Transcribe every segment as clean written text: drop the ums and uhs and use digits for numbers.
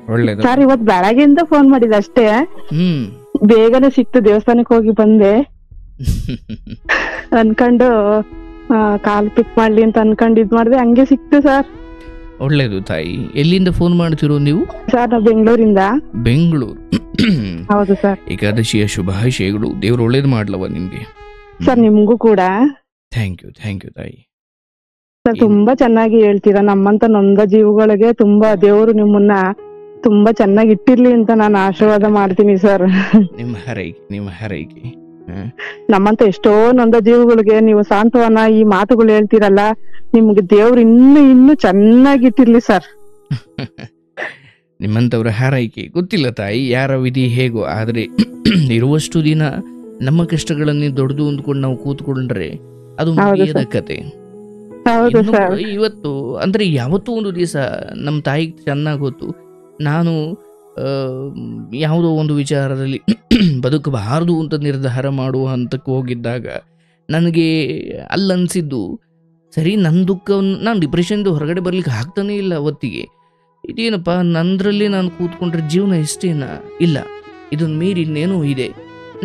ಒಳ್ಳೇದು. ಸರ್ ಇವತ್ ಬೆಳಗ್ಗೆಯಿಂದ ಫೋನ್ ಮಾಡಿದ ಅಷ್ಟೇ, ಬೇಗನೆ ಸಿಕ್ತು, ದೇವಸ್ಥಾನಕ್ಕೆ ಹೋಗಿ ಬಂದೆ ಅನ್ಕೊಂಡು ಕಾಲ್ ಪಿಕ್ ಮಾಡ್ಲಿ ಅಂತ ಅನ್ಕೊಂಡು ಇದ್ ಮಾಡ್ದೆ, ಹಂಗೆ ಸಿಕ್ತು ಸರ್. ಒಳ್ಳೇದು ತಾಯಿ. ಎಲ್ಲಿಂದ ಫೋನ್ ಮಾಡ್ತಿರೋ ನೀವು? ಸರ್ ನಾವು ಬೆಂಗಳೂರಿಂದ. ಬೆಂಗಳೂರು. ಹೌದು ಸರ್. ಏಕಾದಶಿಯ ಶುಭಾಶಯಗಳು. ದೇವ್ರು ಒಳ್ಳೇದು ಮಾಡ್ಲವ ನಿಮ್ಗೆ. ಸರ್ ನಿಮ್ಗೂ ಕೂಡ ಥ್ಯಾಂಕ್ ಯು ತಾಯಿ. ಸರ್ ತುಂಬಾ ಚೆನ್ನಾಗಿ ಹೇಳ್ತೀರಾ. ನಮ್ಮಂತ ನೊಂದ ಜೀವಗಳಿಗೆ ತುಂಬಾ ದೇವರು ನಿಮ್ಮನ್ನ ತುಂಬಾ ಚೆನ್ನಾಗಿ ಇಟ್ಟಿರ್ಲಿ ಅಂತ ನಾನು ಆಶೀರ್ವಾದ ಮಾಡ್ತೀನಿ ಸರ್. ನಿಮ್ಮ ಹರೈಕೆ. ನಮ್ಮಂತ ಎಷ್ಟೋ ನೊಂದ ಜೀವಗಳಿಗೆ ನೀವು ಸಾಂತ್ವನ ಈ ಮಾತುಗಳು ಹೇಳ್ತೀರಲ್ಲ, ನಿಮ್ಗೆ ದೇವ್ರು ಇನ್ನು ಚೆನ್ನಾಗಿ ಇಟ್ಟಿರ್ಲಿ ಸರ್. ನಿಮ್ಮಂತವ್ರ ಹಾರೈಕೆ ಗೊತ್ತಿಲ್ಲ ತಾಯಿ, ಯಾರ ವಿಧಿ ಹೇಗೋ. ಆದ್ರೆ ಇರುವಷ್ಟು ದಿನ ನಮ್ಮ ಕಷ್ಟಗಳನ್ನೇ ದೊಡ್ಡದು ಅಂದ್ಕೊಂಡು ನಾವು ಕೂತ್ಕೊಂಡ್ರೆ ಅದು ಮುಗಿಯದ ಕತೆ. ಇವತ್ತು ಅಂದ್ರೆ ಯಾವತ್ತೂ ಒಂದು ದಿವಸ ನಮ್ಮ ತಾಯಿಗೆ ಚೆನ್ನಾಗಿ ಗೊತ್ತು, ನಾನು ಯಾವುದೋ ಒಂದು ವಿಚಾರದಲ್ಲಿ ಬದುಕಬಾರದು ಅಂತ ನಿರ್ಧಾರ ಮಾಡುವ ಹಂತಕ್ಕೆ ಹೋಗಿದ್ದಾಗ ನನಗೆ ಅಲ್ಲನ್ಸಿದ್ದು, ಸರಿ ನನ್ನ ದುಃಖವನ್ನು ನಾನು ಡಿಪ್ರೆಷನ್ದು ಹೊರಗಡೆ ಬರ್ಲಿಕ್ಕೆ ಆಗ್ತಾನೆ ಇಲ್ಲ. ಅವತ್ತಿಗೆ ಇದೇನಪ್ಪ, ನಂದ್ರಲ್ಲಿ ನಾನು ಕೂತ್ಕೊಂಡ್ರೆ ಜೀವನ ಇಷ್ಟೇನಾ? ಇಲ್ಲ, ಇದನ್ನು ಮೀರಿ ಇನ್ನೇನೂ ಇದೆ,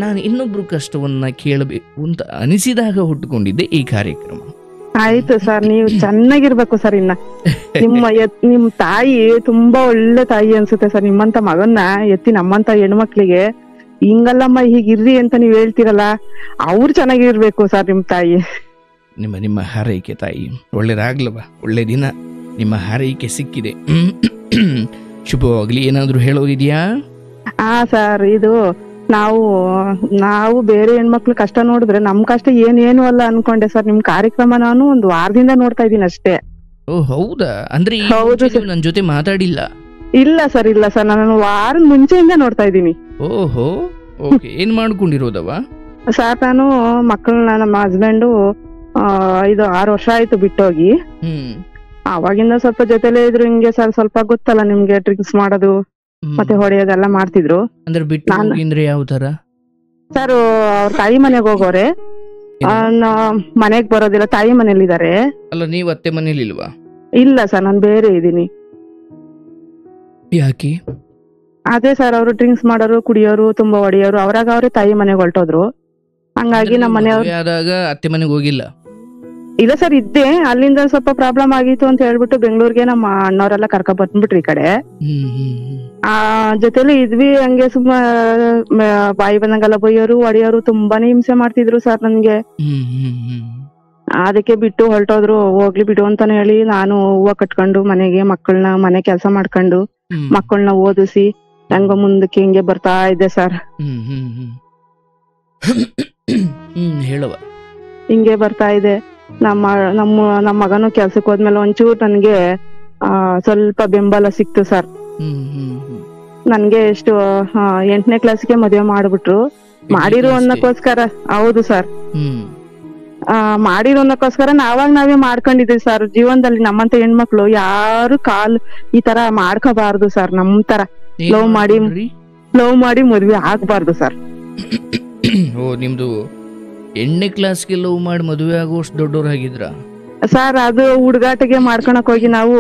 ನಾನು ಇನ್ನೊಬ್ರು ಕಷ್ಟವನ್ನ ಕೇಳಬೇಕು ಅಂತ ಅನಿಸಿದಾಗ ಹುಟ್ಟುಕೊಂಡಿದ್ದೆ ಈ ಕಾರ್ಯಕ್ರಮ. ಆಯ್ತು ಸರ್, ನೀವು ಚೆನ್ನಾಗಿರ್ಬೇಕು ಸರ್. ಇನ್ನ ನಿಮ್ ತಾಯಿ ತುಂಬಾ ಒಳ್ಳೆ ತಾಯಿ ಅನ್ಸುತ್ತೆ ಸರ್. ನಿಮ್ಮಂತ ಮಗನ್ನ ಎತ್ತಿ ನಮ್ಮಂತ ಹೆಣ್ಮಕ್ಳಿಗೆ ಹಿಂಗಲ್ಲಮ್ಮ ಹೀಗಿರ್ರಿ ಅಂತ ನೀವ್ ಹೇಳ್ತಿರಲ್ಲ, ಅವ್ರು ಚೆನ್ನಾಗಿರ್ಬೇಕು ಸರ್ ನಿಮ್ ತಾಯಿ. ನಿಮ್ಮ ಹಾರೈಕೆ ತಾಯಿ. ಒಳ್ಳೇದಾಗ್ಲವ, ಒಳ್ಳೆ ದಿನ ನಿಮ್ಮ ಹಾರೈಕೆ ಸಿಕ್ಕಿದೆ. ಶುಭವಾಗ್ಲಿ. ಏನಾದ್ರು ಹೇಳೋದಿದ್ಯಾ? ಹಾ ಸರ್, ಇದು ನಾವು ಬೇರೆ ಹೆಣ್ಮಕ್ಳು ಕಷ್ಟ ನೋಡಿದ್ರೆ ನಮ್ ಕಷ್ಟ ಏನು ಅಲ್ಲ ಅನ್ಕೊಂಡೆ ಸರ್. ನಿಮ್ ಕಾರ್ಯಕ್ರಮ ನಾನು ಒಂದು ವಾರದಿಂದ ನೋಡ್ತಾ ಇದೀನಿ ಅಷ್ಟೇ. ಓ ಹೌದಾ? ಅಂದ್ರೆ ನನ್ ಜೊತೆ ಮಾತಾಡಿಲ್ಲ? ಇಲ್ಲ ಸರ್, ನಾನು ವಾರದ ಮುಂಚೆಯಿಂದ ನೋಡ್ತಾ ಇದ್ದೀನಿ. ಓಹೋ, ಓಕೆ. ಏನ್ ಮಾಡ್ಕೊಂಡಿರೋದವ? ಸರ್ ನಾನು ಮಕ್ಕಳನ್ನ, ನಮ್ಮ ಹಸ್ಬೆಂಡು 5-6 ವರ್ಷ ಆಯ್ತು ಬಿಟ್ಟೋಗಿ. ಅವಾಗಿಂದ ಸ್ವಲ್ಪ ಜೊತೆಲೇ ಇದ್ರು. ಹಿಂಗೆ ಸರ್ ಸ್ವಲ್ಪ ಗೊತ್ತಲ್ಲ ನಿಮ್ಗೆ, ಡ್ರಿಂಕ್ಸ್ ಮಾಡೋದು ಮತ್ತೆ ಹೊಡೆಯೋದೆಲ್ಲ ಮಾಡ್ತಿದ್ರು. ಅಂದ್ರೆ ಬಿಟ್ಟು ಅಂದ್ರೆ ಯಾವ ತರ ಸರ್? ಅವ್ರ ತಾಯಿ ಮನೆಗ್ ಹೋಗೋರೆ, ಮನೆಗ್ ಬರೋದಿಲ್ಲ, ತಾಯಿ ಮನೇಲಿ ಇದಾರೆ. ಅಲ್ಲ, ನೀವ್ ಅತ್ತೆ ಮನೇಲಿ ಇಲ್ವಾ? ಇಲ್ಲ ಸರ್, ನಾನು ಬೇರೆ ಇದೀನಿ. ಯಾಕೆ? ಅದೇ ಸರ್, ಅವರು ಡ್ರಿಂಕ್ಸ್ ಮಾಡೋರು, ಕುಡಿಯೋರು, ತುಂಬಾ ಹೊಡೆಯೋರು. ಅವ್ರೇ ತಾಯಿ ಮನೆಗೆ ಹೊರಟೋದ್ರು. ಹಂಗಾಗಿ ನಮ್ಮ ಮನೆಯವ್ರು ಆದಾಗ ಅತ್ತೆ ಮನೆಗೆ ಹೋಗಿಲ್ಲ? ಇಲ್ಲ ಸರ್, ಇದ್ದೆ. ಅಲ್ಲಿಂದ ಸ್ವಲ್ಪ ಪ್ರಾಬ್ಲಮ್ ಆಗಿತ್ತು ಅಂತ ಹೇಳ್ಬಿಟ್ಟು ಬೆಂಗಳೂರಿಗೆ ನಮ್ಮ ಅಣ್ಣವರೆಲ್ಲ ಕರ್ಕ ಬಂದ್ಬಿಟ್ರಿ ಈ ಕಡೆ. ಜೊತೆಲಿ ಇದ್ವಿ. ಹಂಗೆ ಸುಮ್ಮ ಬಾಯಿ ಬಂದಂಗೆಲ್ಲ ಬೈಯೋರು, ಹೊಡೆಯೋರು, ತುಂಬಾನೇ ಹಿಂಸೆ ಮಾಡ್ತಿದ್ರು ಸರ್ ನನ್ಗೆ. ಅದಕ್ಕೆ ಬಿಟ್ಟು ಹೊರಟೋದ್ರು. ಹೋಗ್ಲಿ ಬಿಡು ಅಂತಾನೆ ಹೇಳಿ ನಾನು ಹೂವ ಕಟ್ಕೊಂಡು ಮನೆ ಕೆಲಸ ಮಾಡ್ಕೊಂಡು ಮಕ್ಕಳನ್ನ ಓದಿಸಿ ಹೆಂಗ ಮುಂದಕ್ಕೆ ಹಿಂಗೆ ಬರ್ತಾ ಇದ್ದೆ ಸರ್. ಹಿಂಗೆ ಬರ್ತಾ ಇದೆ. ನಮ್ಮ ಮಗನು ಕೆಲ್ಸಕ್ಕೆ ಹೋದ್ಮೇಲೆ ಒಂಚೂರು ನನ್ಗೆ ಸ್ವಲ್ಪ ಬೆಂಬಲ ಸಿಕ್ತು ಸರ್. ನನ್ಗೆ ಎಷ್ಟು 8ನೇ ಕ್ಲಾಸ್ಗೆ ಮದುವೆ ಮಾಡ್ಬಿಟ್ರು. ಮಾಡಿರೋ ಅನ್ನಕ್ಕೋಸ್ಕರ. ಹೌದು ಸರ್, ಮಾಡಿರೋ ಅನ್ನಕ್ಕೋಸ್ಕರ ನಾವೇ ಮಾಡ್ಕೊಂಡಿದ್ವಿ ಸರ್. ಜೀವನದಲ್ಲಿ ನಮ್ಮಂತ ಹೆಣ್ಮಕ್ಳು ಯಾರು ಈ ತರ ಮಾಡ್ಕೋಬಾರ್ದು ಸರ್. ನಮ್ ತರ ಲವ್ ಮಾಡಿ ಮದ್ವೆ ಆಗ್ಬಾರ್ದು ಸರ್. ಓ, ನಿಮ್ದು 8ನೇ ಕ್ಲಾಸ್ಗೆ ಲವ್ ಮಾಡಿ ಮದುವೆ ಆಗೋಷ್ಟು ದೊಡ್ಡವರಾಗಿದ್ರ ಸರ್? ಅದು ಹುಡುಗಾಟಿಗೆ ಮಾಡ್ಕೊಳಕ್ ಹೋಗಿ ನಾವು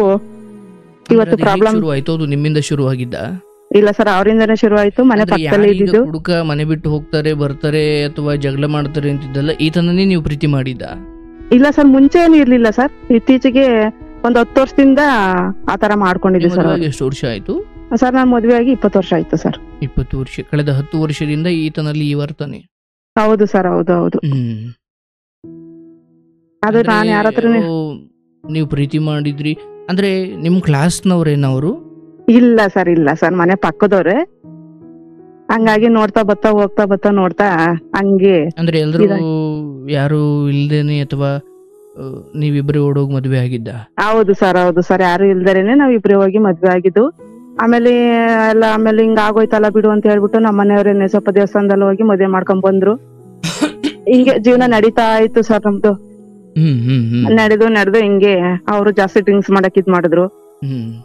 ಇವತ್ತು ಪ್ರಾಬ್ಲಮ್ ಆಯ್ತು. ಅದು ನಿಮ್ಮಿಂದ ಶುರು ಆಗಿದ್ದ? ಇಲ್ಲ ಸರ್, ಅವರಿಂದನೇ ಶುರು ಆಯ್ತು. ಮನೆ ಪಕ್ಕದಲ್ಲೇ ಇದ್ದಿದ್ದು. ಹುಡುಗ ಮನೆ ಬಿಟ್ಟು ಹೋಗ್ತಾರೆ, ಬರ್ತಾರೆ, ಅಥವಾ ಜಗಳ ಮಾಡ್ತಾರೆ ಅಂತಿದ್ದಲ್ಲ, ಈತನನ್ನೇ ನೀವು ಪ್ರೀತಿ ಮಾಡಿದ್ದ? ಇಲ್ಲ ಸರ್, ಮುಂಚೆ ಏನು ಇರ್ಲಿಲ್ಲ ಸರ್. ಇತ್ತೀಚೆಗೆ ಒಂದ್ 10 ವರ್ಷದಿಂದ ಆತರ ಮಾಡ್ಕೊಂಡಿದ್ದೆ ಸರ್. ಎಷ್ಟು ವರ್ಷ ಆಯ್ತು ಸರ್? ನಾನು ಮದುವೆ ಆಗಿ 20 ವರ್ಷ ಆಯ್ತು ಸರ್. 20 ವರ್ಷ. ಕಳೆದ 10 ವರ್ಷದಿಂದ ಈತನಲ್ಲಿ ಈ ವರ್ತನೆ? ಹೌದು ಸರ್, ಹೌದು. ಅದು ನಾನು ಯಾರ ಹತ್ರ ನೀವು ಪ್ರೀತಿ ಮಾಡಿದ್ರಿ ಅಂದ್ರೆ ನಿಮ್ ಕ್ಲಾಸ್ನವ್ರೇನವರು? ಇಲ್ಲ ಸರ್, ಮನೆ ಪಕ್ಕದವ್ರೆ. ಹಂಗಾಗಿ ಹೋಗ್ತಾ ಬರ್ತಾ ನೋಡ್ತಾ ಹಂಗೆ. ಅಂದ್ರೆ ಎಲ್ರು ಯಾರು ಇಲ್ದೇನೆ ಅಥವಾ ನೀವಿಬ್ರು ಓಡೋಗಿ ಮದ್ವೆ ಆಗಿದ್ದ? ಹೌದು ಸರ್, ಯಾರು ಇಲ್ದೇನೆ ನಾವಿಬ್ರು ಹೋಗಿ ಮದ್ವೆ ಆಗಿದ್ದು. ಆಮೇಲೆ ಹಿಂಗ ಆಗೋಯ್ತಲ್ಲ ಬಿಡು ಅಂತ ಹೇಳ್ಬಿಟ್ಟು ನಮ್ಮ ಮನೆಯವ್ರೇನೆ ಸ್ವಲ್ಪ ದೇವಸ್ಥಾನದಲ್ಲಿ ಹೋಗಿ ಮದ್ವೆ ಮಾಡ್ಕೊಂಡ್ ಬಂದ್ರು. ಹಿಂಗೆ ಜೀವನ ನಡೀತಾ ಇತ್ತು ಸರ್ ನಮ್ದು. ನಡೆದು ಹಿಂಗೆ ಅವ್ರು ಜಾಸ್ತಿ ಡ್ರಿಂಕ್ಸ್ ಮಾಡಕ್ ಇದ್ ಮಾಡಿದ್ರು.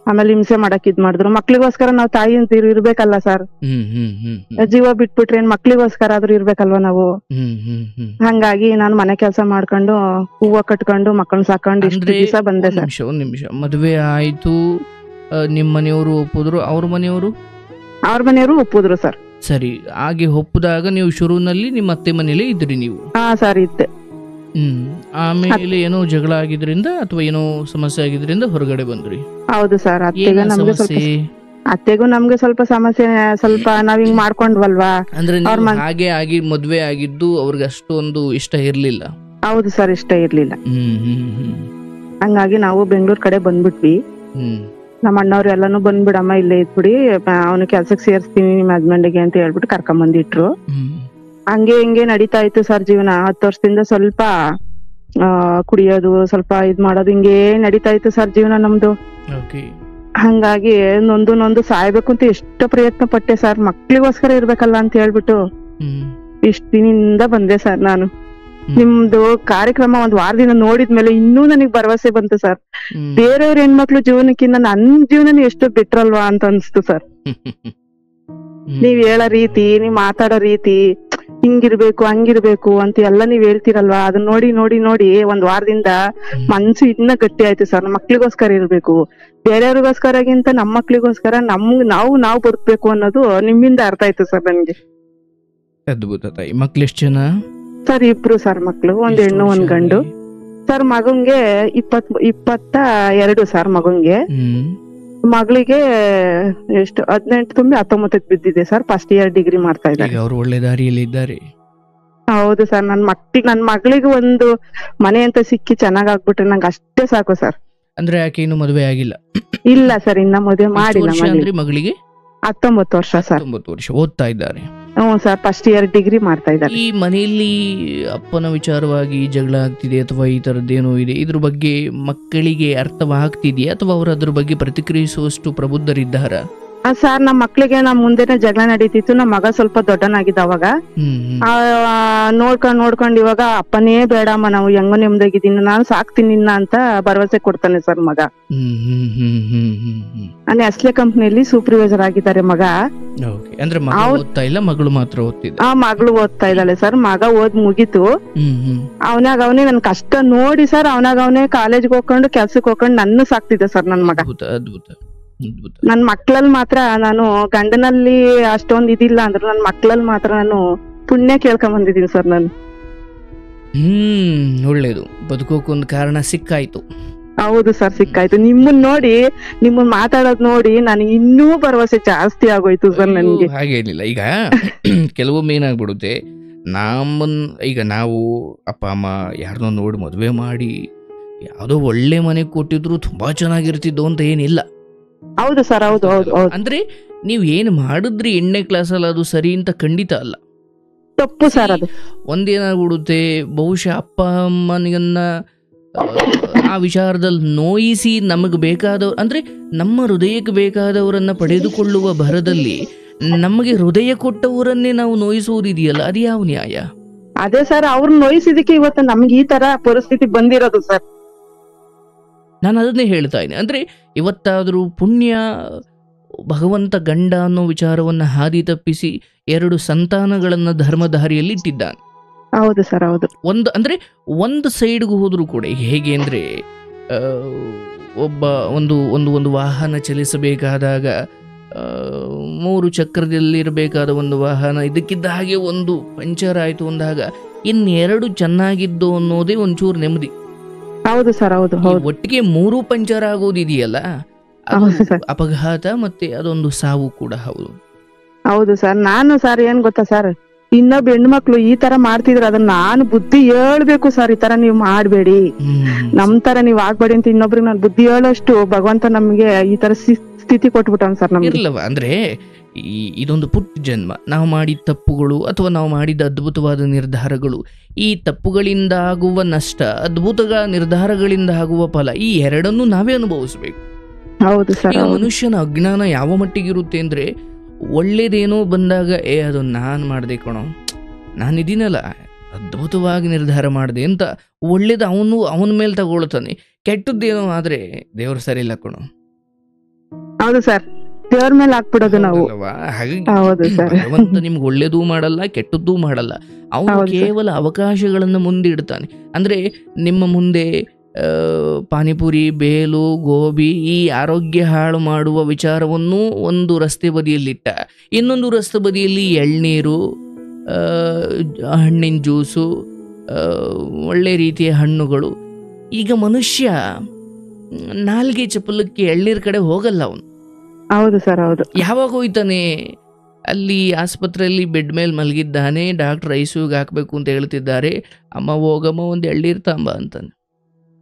ಆಮೇಲೆ ಹಿಂಸೆ ಮಾಡಕ್ ಇದ್ ಮಾಡಿದ್ರು. ಮಕ್ಳಿಗೋಸ್ಕರ ನಾವ್ ತಾಯಿ ಅಂತ ಇರ್ಬೇಕಲ್ಲ ಸರ್. ಜೀವ ಬಿಟ್ಬಿಟ್ರೆ ಮಕ್ಳಿಗೋಸ್ಕರ ಆದ್ರೂ ಇರ್ಬೇಕಲ್ವಾ ನಾವು. ಹಂಗಾಗಿ ನಾನು ಮನೆ ಕೆಲಸ ಮಾಡ್ಕೊಂಡು ಹೂವ ಕಟ್ಕೊಂಡು ಮಕ್ಕಳನ್ನ ಸಾಕೊಂಡು ಇಷ್ಟು ದಿವಸ ಬಂದೆ ಸರ್. ಒಂದ್ ನಿಮಿಷ. ಮದ್ವೆ ಆಯ್ತು, ನಿಮ್ಮ ಮನೆಯವರು ಒಪ್ಪಿದ್ರು, ಅವ್ರ ಮನೆಯವರು? ಅವ್ರ ಮನೆಯವರು ಒಪ್ಪಿದ್ರು ಸರ್. ಸರಿ, ಹಾಗೆ ಒಪ್ಪಿದಾಗ ನೀವು ಶುರುವಿನಲ್ಲಿ ನಿಮ್ಮ ಅತ್ತೆ ಮನೇಲೇ ಇದ್ರಿ ನೀವು? ಹಾ ಸರ್ ಇದ್ದೆ. ಆಮೇಲೆ ಏನೋ ಜಗಳ ಆಗಿದ್ರಿಂದ ಅಥವಾ ಏನೋ ಸಮಸ್ಯೆ ಆಗಿದ್ರಿಂದ ಹೊರಗಡೆ ಬಂದ್ರಿ? ಹೌದು ಸರ್. ಅತ್ತೆಗೂ ನಮ್ಗೆ ಸ್ವಲ್ಪ ಸಮಸ್ಯೆ, ಸ್ವಲ್ಪ ನಾವ್ ಹಿಂಗ್ ಮಾಡ್ಕೊಂಡ್ವಲ್ವಾ. ಅಂದ್ರೆ ಹಾಗೆ ಆಗಿ ಮದ್ವೆ ಆಗಿದ್ದು ಅವ್ರಿಗೆ ಅಷ್ಟೊಂದು ಇಷ್ಟ ಇರ್ಲಿಲ್ಲ? ಹೌದು ಸರ್, ಇಷ್ಟ ಇರ್ಲಿಲ್ಲ. ಹಂಗಾಗಿ ನಾವು ಬೆಂಗಳೂರ್ ಕಡೆ ಬಂದ್ಬಿಟ್ವಿ. ನಮ್ಮ ಅಣ್ಣವ್ರು ಎಲ್ಲಾನು ಬಂದ್ಬಿಡಮ್ಮ ಇಲ್ಲೇ ಇದ್ಬಿಡಿ, ಅವನು ಕೆಲ್ಸಕ್ಕೆ ಸೇರಿಸ್ತೀನಿ ನಿಮ್ ಹಸ್ಬೆಂಡ್ಗೆ ಅಂತ ಹೇಳ್ಬಿಟ್ಟು ಕರ್ಕೊಂಡ್ ಬಂದಿಟ್ರು. ಹಂಗೆ ಹಿಂಗೆ ನಡೀತಾ ಇತ್ತು ಸರ್ ಜೀವನ. 10 ವರ್ಷದಿಂದ ಸ್ವಲ್ಪ ಕುಡಿಯೋದು, ಸ್ವಲ್ಪ ಇದ್ ಮಾಡೋದು, ಹಿಂಗೇ ನಡೀತಾ ಇತ್ತು ಸರ್ ಜೀವನ ನಮ್ದು. ಹಂಗಾಗಿ ನೊಂದು ಸಾಯ್ಬೇಕು ಅಂತ ಎಷ್ಟು ಪ್ರಯತ್ನ ಪಟ್ಟೆ ಸರ್, ಮಕ್ಳಿಗೋಸ್ಕರ ಇರ್ಬೇಕಲ್ಲ ಅಂತ ಹೇಳ್ಬಿಟ್ಟು ಇಷ್ಟ ದಿನದಿಂದ ಬಂದೆ ಸರ್ ನಾನು. ನಿಮ್ದು ಕಾರ್ಯಕ್ರಮ ಒಂದ್ ವಾರದಿಂದ ನೋಡಿದ್ಮೇಲೆ ಇನ್ನೂ ನನಗ್ ಭರವಸೆ ಬಂತು ಸರ್. ಬೇರೆಯವ್ರ ಹೆಣ್ಮಕ್ಳು ಜೀವನಕ್ಕಿಂತ ನನ್ ಜೀವನ ಎಷ್ಟು ಬೆಟರ್ ಅಲ್ವಾ ಅಂತ ಅನ್ಸ್ತು ಸರ್. ನೀವ್ ಹೇಳೋ ರೀತಿ, ನೀವ್ ಮಾತಾಡೋ ರೀತಿ, ಹಿಂಗಿರ್ಬೇಕು ಹಂಗಿರ್ಬೇಕು ಅಂತ ಎಲ್ಲ ನೀವ್ ಹೇಳ್ತಿರಲ್ವಾ, ಅದನ್ನ ನೋಡಿ ನೋಡಿ ನೋಡಿ ಒಂದ್ ವಾರದಿಂದ ಮನ್ಸು ಇನ್ನ ಗಟ್ಟಿ ಆಯ್ತು ಸರ್. ಮಕ್ಳಿಗೋಸ್ಕರ ಇರ್ಬೇಕು, ಬೇರೆಯವ್ರಿಗೋಸ್ಕರಗಿಂತ ನಮ್ಮ ಮಕ್ಳಿಗೋಸ್ಕರ ನಾವು ಬದುಕ್ಬೇಕು ಅನ್ನೋದು ನಿಮ್ಮಿಂದ ಅರ್ಥ ಆಯ್ತು ಸರ್ ನನ್ಗೆ. ಅದ್ಭುತ ತಾಯಿ. ಮಕ್ಳು ಎಷ್ಟು ಜನ ಸರ್? 2 ಸರ್ ಮಕ್ಳು, 1 ಹೆಣ್ಣು 1 ಗಂಡು ಸರ್. ಮಗಂಗೆ 22 ಸರ್ ಮಗಂಗೆ. ಮಗಳಿಗೆ ಎಷ್ಟು 18 ತುಂಬಿ 19 ಬಿದ್ದಿದೆ ಸರ್. ಫಸ್ಟ್ ಇಯರ್ ಡಿಗ್ರಿ ಮಾಡ್ತಾ ಇದ್ದಾರೆ. ಅವರು ಒಳ್ಳೆ ದಾರಿಯಲ್ಲಿ ಇದ್ದಾರೆ. ಹೌದು ಸರ್. ನನ್ ಮಗಳಿಗೆ ಒಂದು ಮನೆ ಅಂತ ಸಿಕ್ಕಿ ಚೆನ್ನಾಗಾಗ್ಬಿಟ್ರೆ ನಂಗೆ ಅಷ್ಟೇ ಸಾಕು ಸರ್. ಅಂದ್ರೆ ಯಾಕೆ ಇನ್ನು ಮದುವೆ ಆಗಿಲ್ಲ? ಇಲ್ಲ ಸರ್, ಇನ್ನ ಮದುವೆ ಮಾಡಿಲ್ಲ. ಮಗಳಿಗೆ 19 ವರ್ಷ ಸರ್. 19 ವರ್ಷ ಓದ್ತಾ ಇದ್ದಾರೆ. ಹ್ಮ್ ಸರ್, ಫಸ್ಟ್ ಇಯರ್ ಡಿಗ್ರಿ ಮಾಡ್ತಾ ಇದ್ದಾರೆ. ಈ ಮನೆಯಲ್ಲಿ ಅಪ್ಪನ ವಿಚಾರವಾಗಿ ಜಗಳ ಆಗ್ತಿದೆ ಅಥವಾ ಈ ತರದ್ದೇನೋ ಇದೆ, ಇದ್ರ ಬಗ್ಗೆ ಮಕ್ಕಳಿಗೆ ಅರ್ಥವಾಗ್ತಿದೆಯಾ ಅಥವಾ ಅವರು ಅದ್ರ ಬಗ್ಗೆ ಪ್ರತಿಕ್ರಿಯಿಸುವಷ್ಟು ಪ್ರಬುದ್ಧರಿದ್ದಾರ? ಸರ್, ನಮ್ಮ ಮಕ್ಳಿಗೆ ನಮ್ ಮುಂದೆನೆ ಜಗಳ ನಡೀತಿತ್ತು. ನಮ್ಮ ಮಗ ಸ್ವಲ್ಪ ದೊಡ್ಡನಾಗಿದ್ದ ಅವಾಗ. ನೋಡ್ಕೊಂಡ್ ಇವಾಗ ಅಪ್ಪನೇ ಬೇಡಮ್ಮ, ನಾವು ಹೆಂಗೋ ನೆಮ್ಮದಿಗಿದ್ದೀನಿ, ನಾನು ಸಾಕ್ತೀನಿ ನಿನ್ನ ಅಂತ ಭರವಸೆ ಕೊಡ್ತಾನೆ ಸರ್ ಮಗ. ನೆಸ್ಲೆ ಕಂಪ್ನಿಯಲ್ಲಿ ಸೂಪರ್ವೈಸರ್ ಆಗಿದ್ದಾರೆ ಮಗ. ಅಂದ್ರೆ ಓದ್ತಾ ಇಲ್ಲ, ಮಗಳು ಮಾತ್ರ ಓದ್ತಿದ್ದ? ಮಗಳು ಓದ್ತಾ ಇದ್ದಾಳೆ ಸರ್. ಮಗ ಓದ್ ಮುಗೀತು. ಅವನೇ ನನ್ ಕಷ್ಟ ನೋಡಿ ಸರ್, ಅವನೇ ಕಾಲೇಜ್ಗೆ ಹೋಗ್ಕೊಂಡು ಕೆಲ್ಸಕ್ಕೆ ಹೋಗ್ಕೊಂಡು ನನ್ನ ಸಾಕ್ತಿದ್ದೆ ಸರ್ ನನ್ ಮಗ. ಅದ್ಭುತ. ನನ್ ಮಕ್ಳಲ್ಲಿ ಮಾತ್ರ ನಾನು ಗಂಡನಲ್ಲಿ ಅಷ್ಟೊಂದ್ ಇದಿಲ್ಲ ಅಂದ್ರು ನನ್ ಮಕ್ಳಲ್ಲಿ ಮಾತ್ರ ನಾನು ಪುಣ್ಯ ಕೇಳ್ಕೊಂಡ್ ಬಂದಿದ್ದೀನಿ ಸರ್ ನಾನು. ಒಳ್ಳೇದು, ಬದುಕೋಕೊಂದು ಕಾರಣ ಸಿಕ್ಕಾಯ್ತು. ಹೌದು ಸರ್, ಸಿಕ್ಕಾಯ್ತು. ನಿಮ್ಮನ್ ಮಾತಾಡೋದ್ ನೋಡಿ ನನಗೆ ಇನ್ನೂ ಭರವಸೆ ಜಾಸ್ತಿ ಆಗೋಯ್ತು ಸರ್ ನನ್ಗೆ. ಹಾಗೇನಿಲ್ಲ. ಈಗ ಕೆಲವೊಮ್ಮೆ ಏನಾಗ್ಬಿಡುತ್ತೆ, ಈಗ ನಾವು ಅಪ್ಪ ಅಮ್ಮ ಯಾರನ್ನೋ ನೋಡಿ ಮದುವೆ ಮಾಡಿ ಯಾವ್ದೋ ಒಳ್ಳೆ ಮನೆ ಕೊಟ್ಟಿದ್ರು ತುಂಬಾ ಚೆನ್ನಾಗಿರ್ತಿದ್ದು ಅಂತ ಏನಿಲ್ಲ. ಹೌದು ಸರ್, ಹೌದು. ಅಂದ್ರೆ ನೀವ್ ಏನ್ ಮಾಡಿದ್ರಿ 8ನೇ ಕ್ಲಾಸಲ್ಲಿ ಅದು ಸರಿ ಅಂತ ಖಂಡಿತ ಅಲ್ಲ, ತಪ್ಪು ಸರ್. ಅದು ಒಂದೇನಾಗ್ಬಿಡುತ್ತೆ, ಬಹುಶಃ ಅಪ್ಪ ಅಮ್ಮನಿಗನ್ನ ಆ ವಿಚಾರದಲ್ಲಿ ನೋಯಿಸಿ ನಮಗ್ ಬೇಕಾದವ್ರು, ಅಂದ್ರೆ ನಮ್ಮ ಹೃದಯಕ್ಕೆ ಬೇಕಾದವರನ್ನ ಪಡೆದುಕೊಳ್ಳುವ ಭರದಲ್ಲಿ ನಮಗೆ ಹೃದಯ ಕೊಟ್ಟವರನ್ನೇ ನಾವು ನೋಯಿಸುವುದಿದೆಯಲ್ಲ, ಅದು ಯಾವ ನ್ಯಾಯ? ಅದೇ ಸರ್, ಅವ್ರನ್ನ ನೋಯಿಸಿದಕ್ಕೆ ಇವತ್ತು ನಮ್ಗೆ ಈ ತರ ಪರಿಸ್ಥಿತಿ ಬಂದಿರೋದು ಸರ್. ನಾನು ಅದನ್ನೇ ಹೇಳ್ತಾ ಇದ್ದೀನಿ. ಅಂದ್ರೆ ಇವತ್ತಾದ್ರೂ ಪುಣ್ಯ ಭಗವಂತ ಗಂಡ ಅನ್ನೋ ವಿಚಾರವನ್ನ ಹಾದಿ ತಪ್ಪಿಸಿ 2 ಸಂತಾನಗಳನ್ನ ಧರ್ಮದಾರಿಯಲ್ಲಿ ಇಟ್ಟಿದ್ದಾನೆ. ಹೌದು ಸರ್, ಹೌದು. ಒಂದು ಸೈಡ್ಗೂ ಹೋದ್ರು ಕೂಡ ಹೇಗೆ ಅಂದ್ರೆ, ಒಂದು ವಾಹನ ಚಲಿಸಬೇಕಾದಾಗ 3 ಚಕ್ರದಲ್ಲಿರಬೇಕಾದ ಒಂದು ವಾಹನ ಇದಕ್ಕಿದ್ದ ಹಾಗೆ ಒಂದು ಪಂಚರ್ ಆಯ್ತು ಅಂದಾಗ ಇನ್ನೆರಡು ಚೆನ್ನಾಗಿದ್ದು ಅನ್ನೋದೇ ಒಂಚೂರು ನೆಮ್ಮದಿ. ಹೌದು ಸರ್, ಹೌದು. ಒಟ್ಟಿಗೆ 3 ಪಂಚರ್ ಆಗೋದಿದೆಯಲ್ಲ, ಅಪಘಾತ ಮತ್ತೆ ಅದೊಂದು ಸಾವು ಕೂಡ. ಹೌದು ಸರ್. ನಾನು ಸರ್ ಏನ್ ಗೊತ್ತಾ ಸರ್, ಇನ್ನೊಬ್ಬ ಹೆಣ್ಮಕ್ಳು ಈ ತರ ಮಾಡ್ತಿದ್ರೆ ಅದನ್ನ ನಾನು ಬುದ್ಧಿ ಹೇಳ್ಬೇಕು ಸರ್, ಈ ತರ ನೀವ್ ಮಾಡ್ಬೇಡಿ, ನಮ್ ತರ ನೀವ್ ಆಗ್ಬೇಡಿ ಅಂತ ಇನ್ನೊಬ್ರಿಗೆ ನಾನು ಬುದ್ಧಿ ಹೇಳೋಷ್ಟು ಭಗವಂತ ನಮ್ಗೆ ಈ ತರ ಸ್ಥಿತಿ ಕೊಟ್ಬಿಟ್ಟಾನ ಸರ್ ನಮ್ಗೆ. ಇರ್ಲವ ಅಂದ್ರೆ ಇದೊಂದು ಪುಟ್ಟ ಜನ್ಮ, ನಾವು ಮಾಡಿದ ತಪ್ಪುಗಳು ಅಥವಾ ನಾವು ಮಾಡಿದ ಅದ್ಭುತವಾದ ನಿರ್ಧಾರಗಳು, ಈ ತಪ್ಪುಗಳಿಂದ ಆಗುವ ನಷ್ಟ, ಅದ್ಭುತ ನಿರ್ಧಾರಗಳಿಂದ ಆಗುವ ಫಲ, ಈ ಎರಡನ್ನೂ ನಾವೇ ಅನುಭವಿಸ್ಬೇಕು. ಹೌದು ಸರ್. ಮನುಷ್ಯನ ಅಜ್ಞಾನ ಯಾವ ಮಟ್ಟಿಗಿರುತ್ತೆ ಅಂದ್ರೆ, ಒಳ್ಳೇದೇನೋ ಬಂದಾಗ ಅದು ನಾನ್ ಮಾಡ್ದೆ ಕಣೋ, ನಾನಿದ್ದೀನಲ್ಲ ಅದ್ಭುತವಾಗಿ ನಿರ್ಧಾರ ಮಾಡಿದೆ ಅಂತ ಒಳ್ಳೇದು ಅವನ ಮೇಲೆ ತಗೊಳ್ತಾನೆ, ಕೆಟ್ಟದ್ದೇನೋ ಆದ್ರೆ ದೇವ್ರ ಸರಿ ಇಲ್ಲ ಕಣೋ. ಹೌದು ಸರ್, ದೇವ್ರ ಮೇಲೆ ಹಾಕ್ಬಿಡೋದು ನಾವು. ಭಗವಂತ ನಿಮ್ಗೆ ಒಳ್ಳೇದೂ ಮಾಡಲ್ಲ ಕೆಟ್ಟದ್ದೂ ಮಾಡಲ್ಲ, ಅವನು ಕೇವಲ ಅವಕಾಶಗಳನ್ನ ಮುಂದಿಡ್ತಾನೆ. ಅಂದ್ರೆ ನಿಮ್ಮ ಮುಂದೆ ಪಾನಿಪುರಿ, ಬೇಲು, ಗೋಬಿ ಈ ಆರೋಗ್ಯ ಹಾಳು ಮಾಡುವ ವಿಚಾರವನ್ನು ಒಂದು ರಸ್ತೆ ಬದಿಯಲ್ಲಿಟ್ಟ, ಇನ್ನೊಂದು ರಸ್ತೆ ಬದಿಯಲ್ಲಿ ಎಳ್ನೀರು, ಹಣ್ಣಿನ ಜ್ಯೂಸು, ಒಳ್ಳೆ ರೀತಿಯ ಹಣ್ಣುಗಳು. ಈಗ ಮನುಷ್ಯ ನಾಲ್ಗೆ ಚಪಲಕ್ಕೆ ಎಳ್ನೀರ್ ಕಡೆ ಹೋಗಲ್ಲ ಅವನು. ಹೌದು ಸರ್, ಹೌದು. ಯಾವಾಗ ಹೋಯ್ತಾನೆ? ಅಲ್ಲಿ ಆಸ್ಪತ್ರೆಯಲ್ಲಿ ಬೆಡ್ ಮೇಲೆ ಮಲಗಿದ್ದಾನೆ, ಡಾಕ್ಟರ್ ಐಸಿಯುಗೆ ಹಾಕಬೇಕು ಅಂತ ಹೇಳ್ತಿದ್ದಾರೆ, ಅಮ್ಮ ಹೋಗಮ್ಮ ಒಂದು ಎಳ್ನೀರು ತಾಂಬ ಅಂತಾನೆ.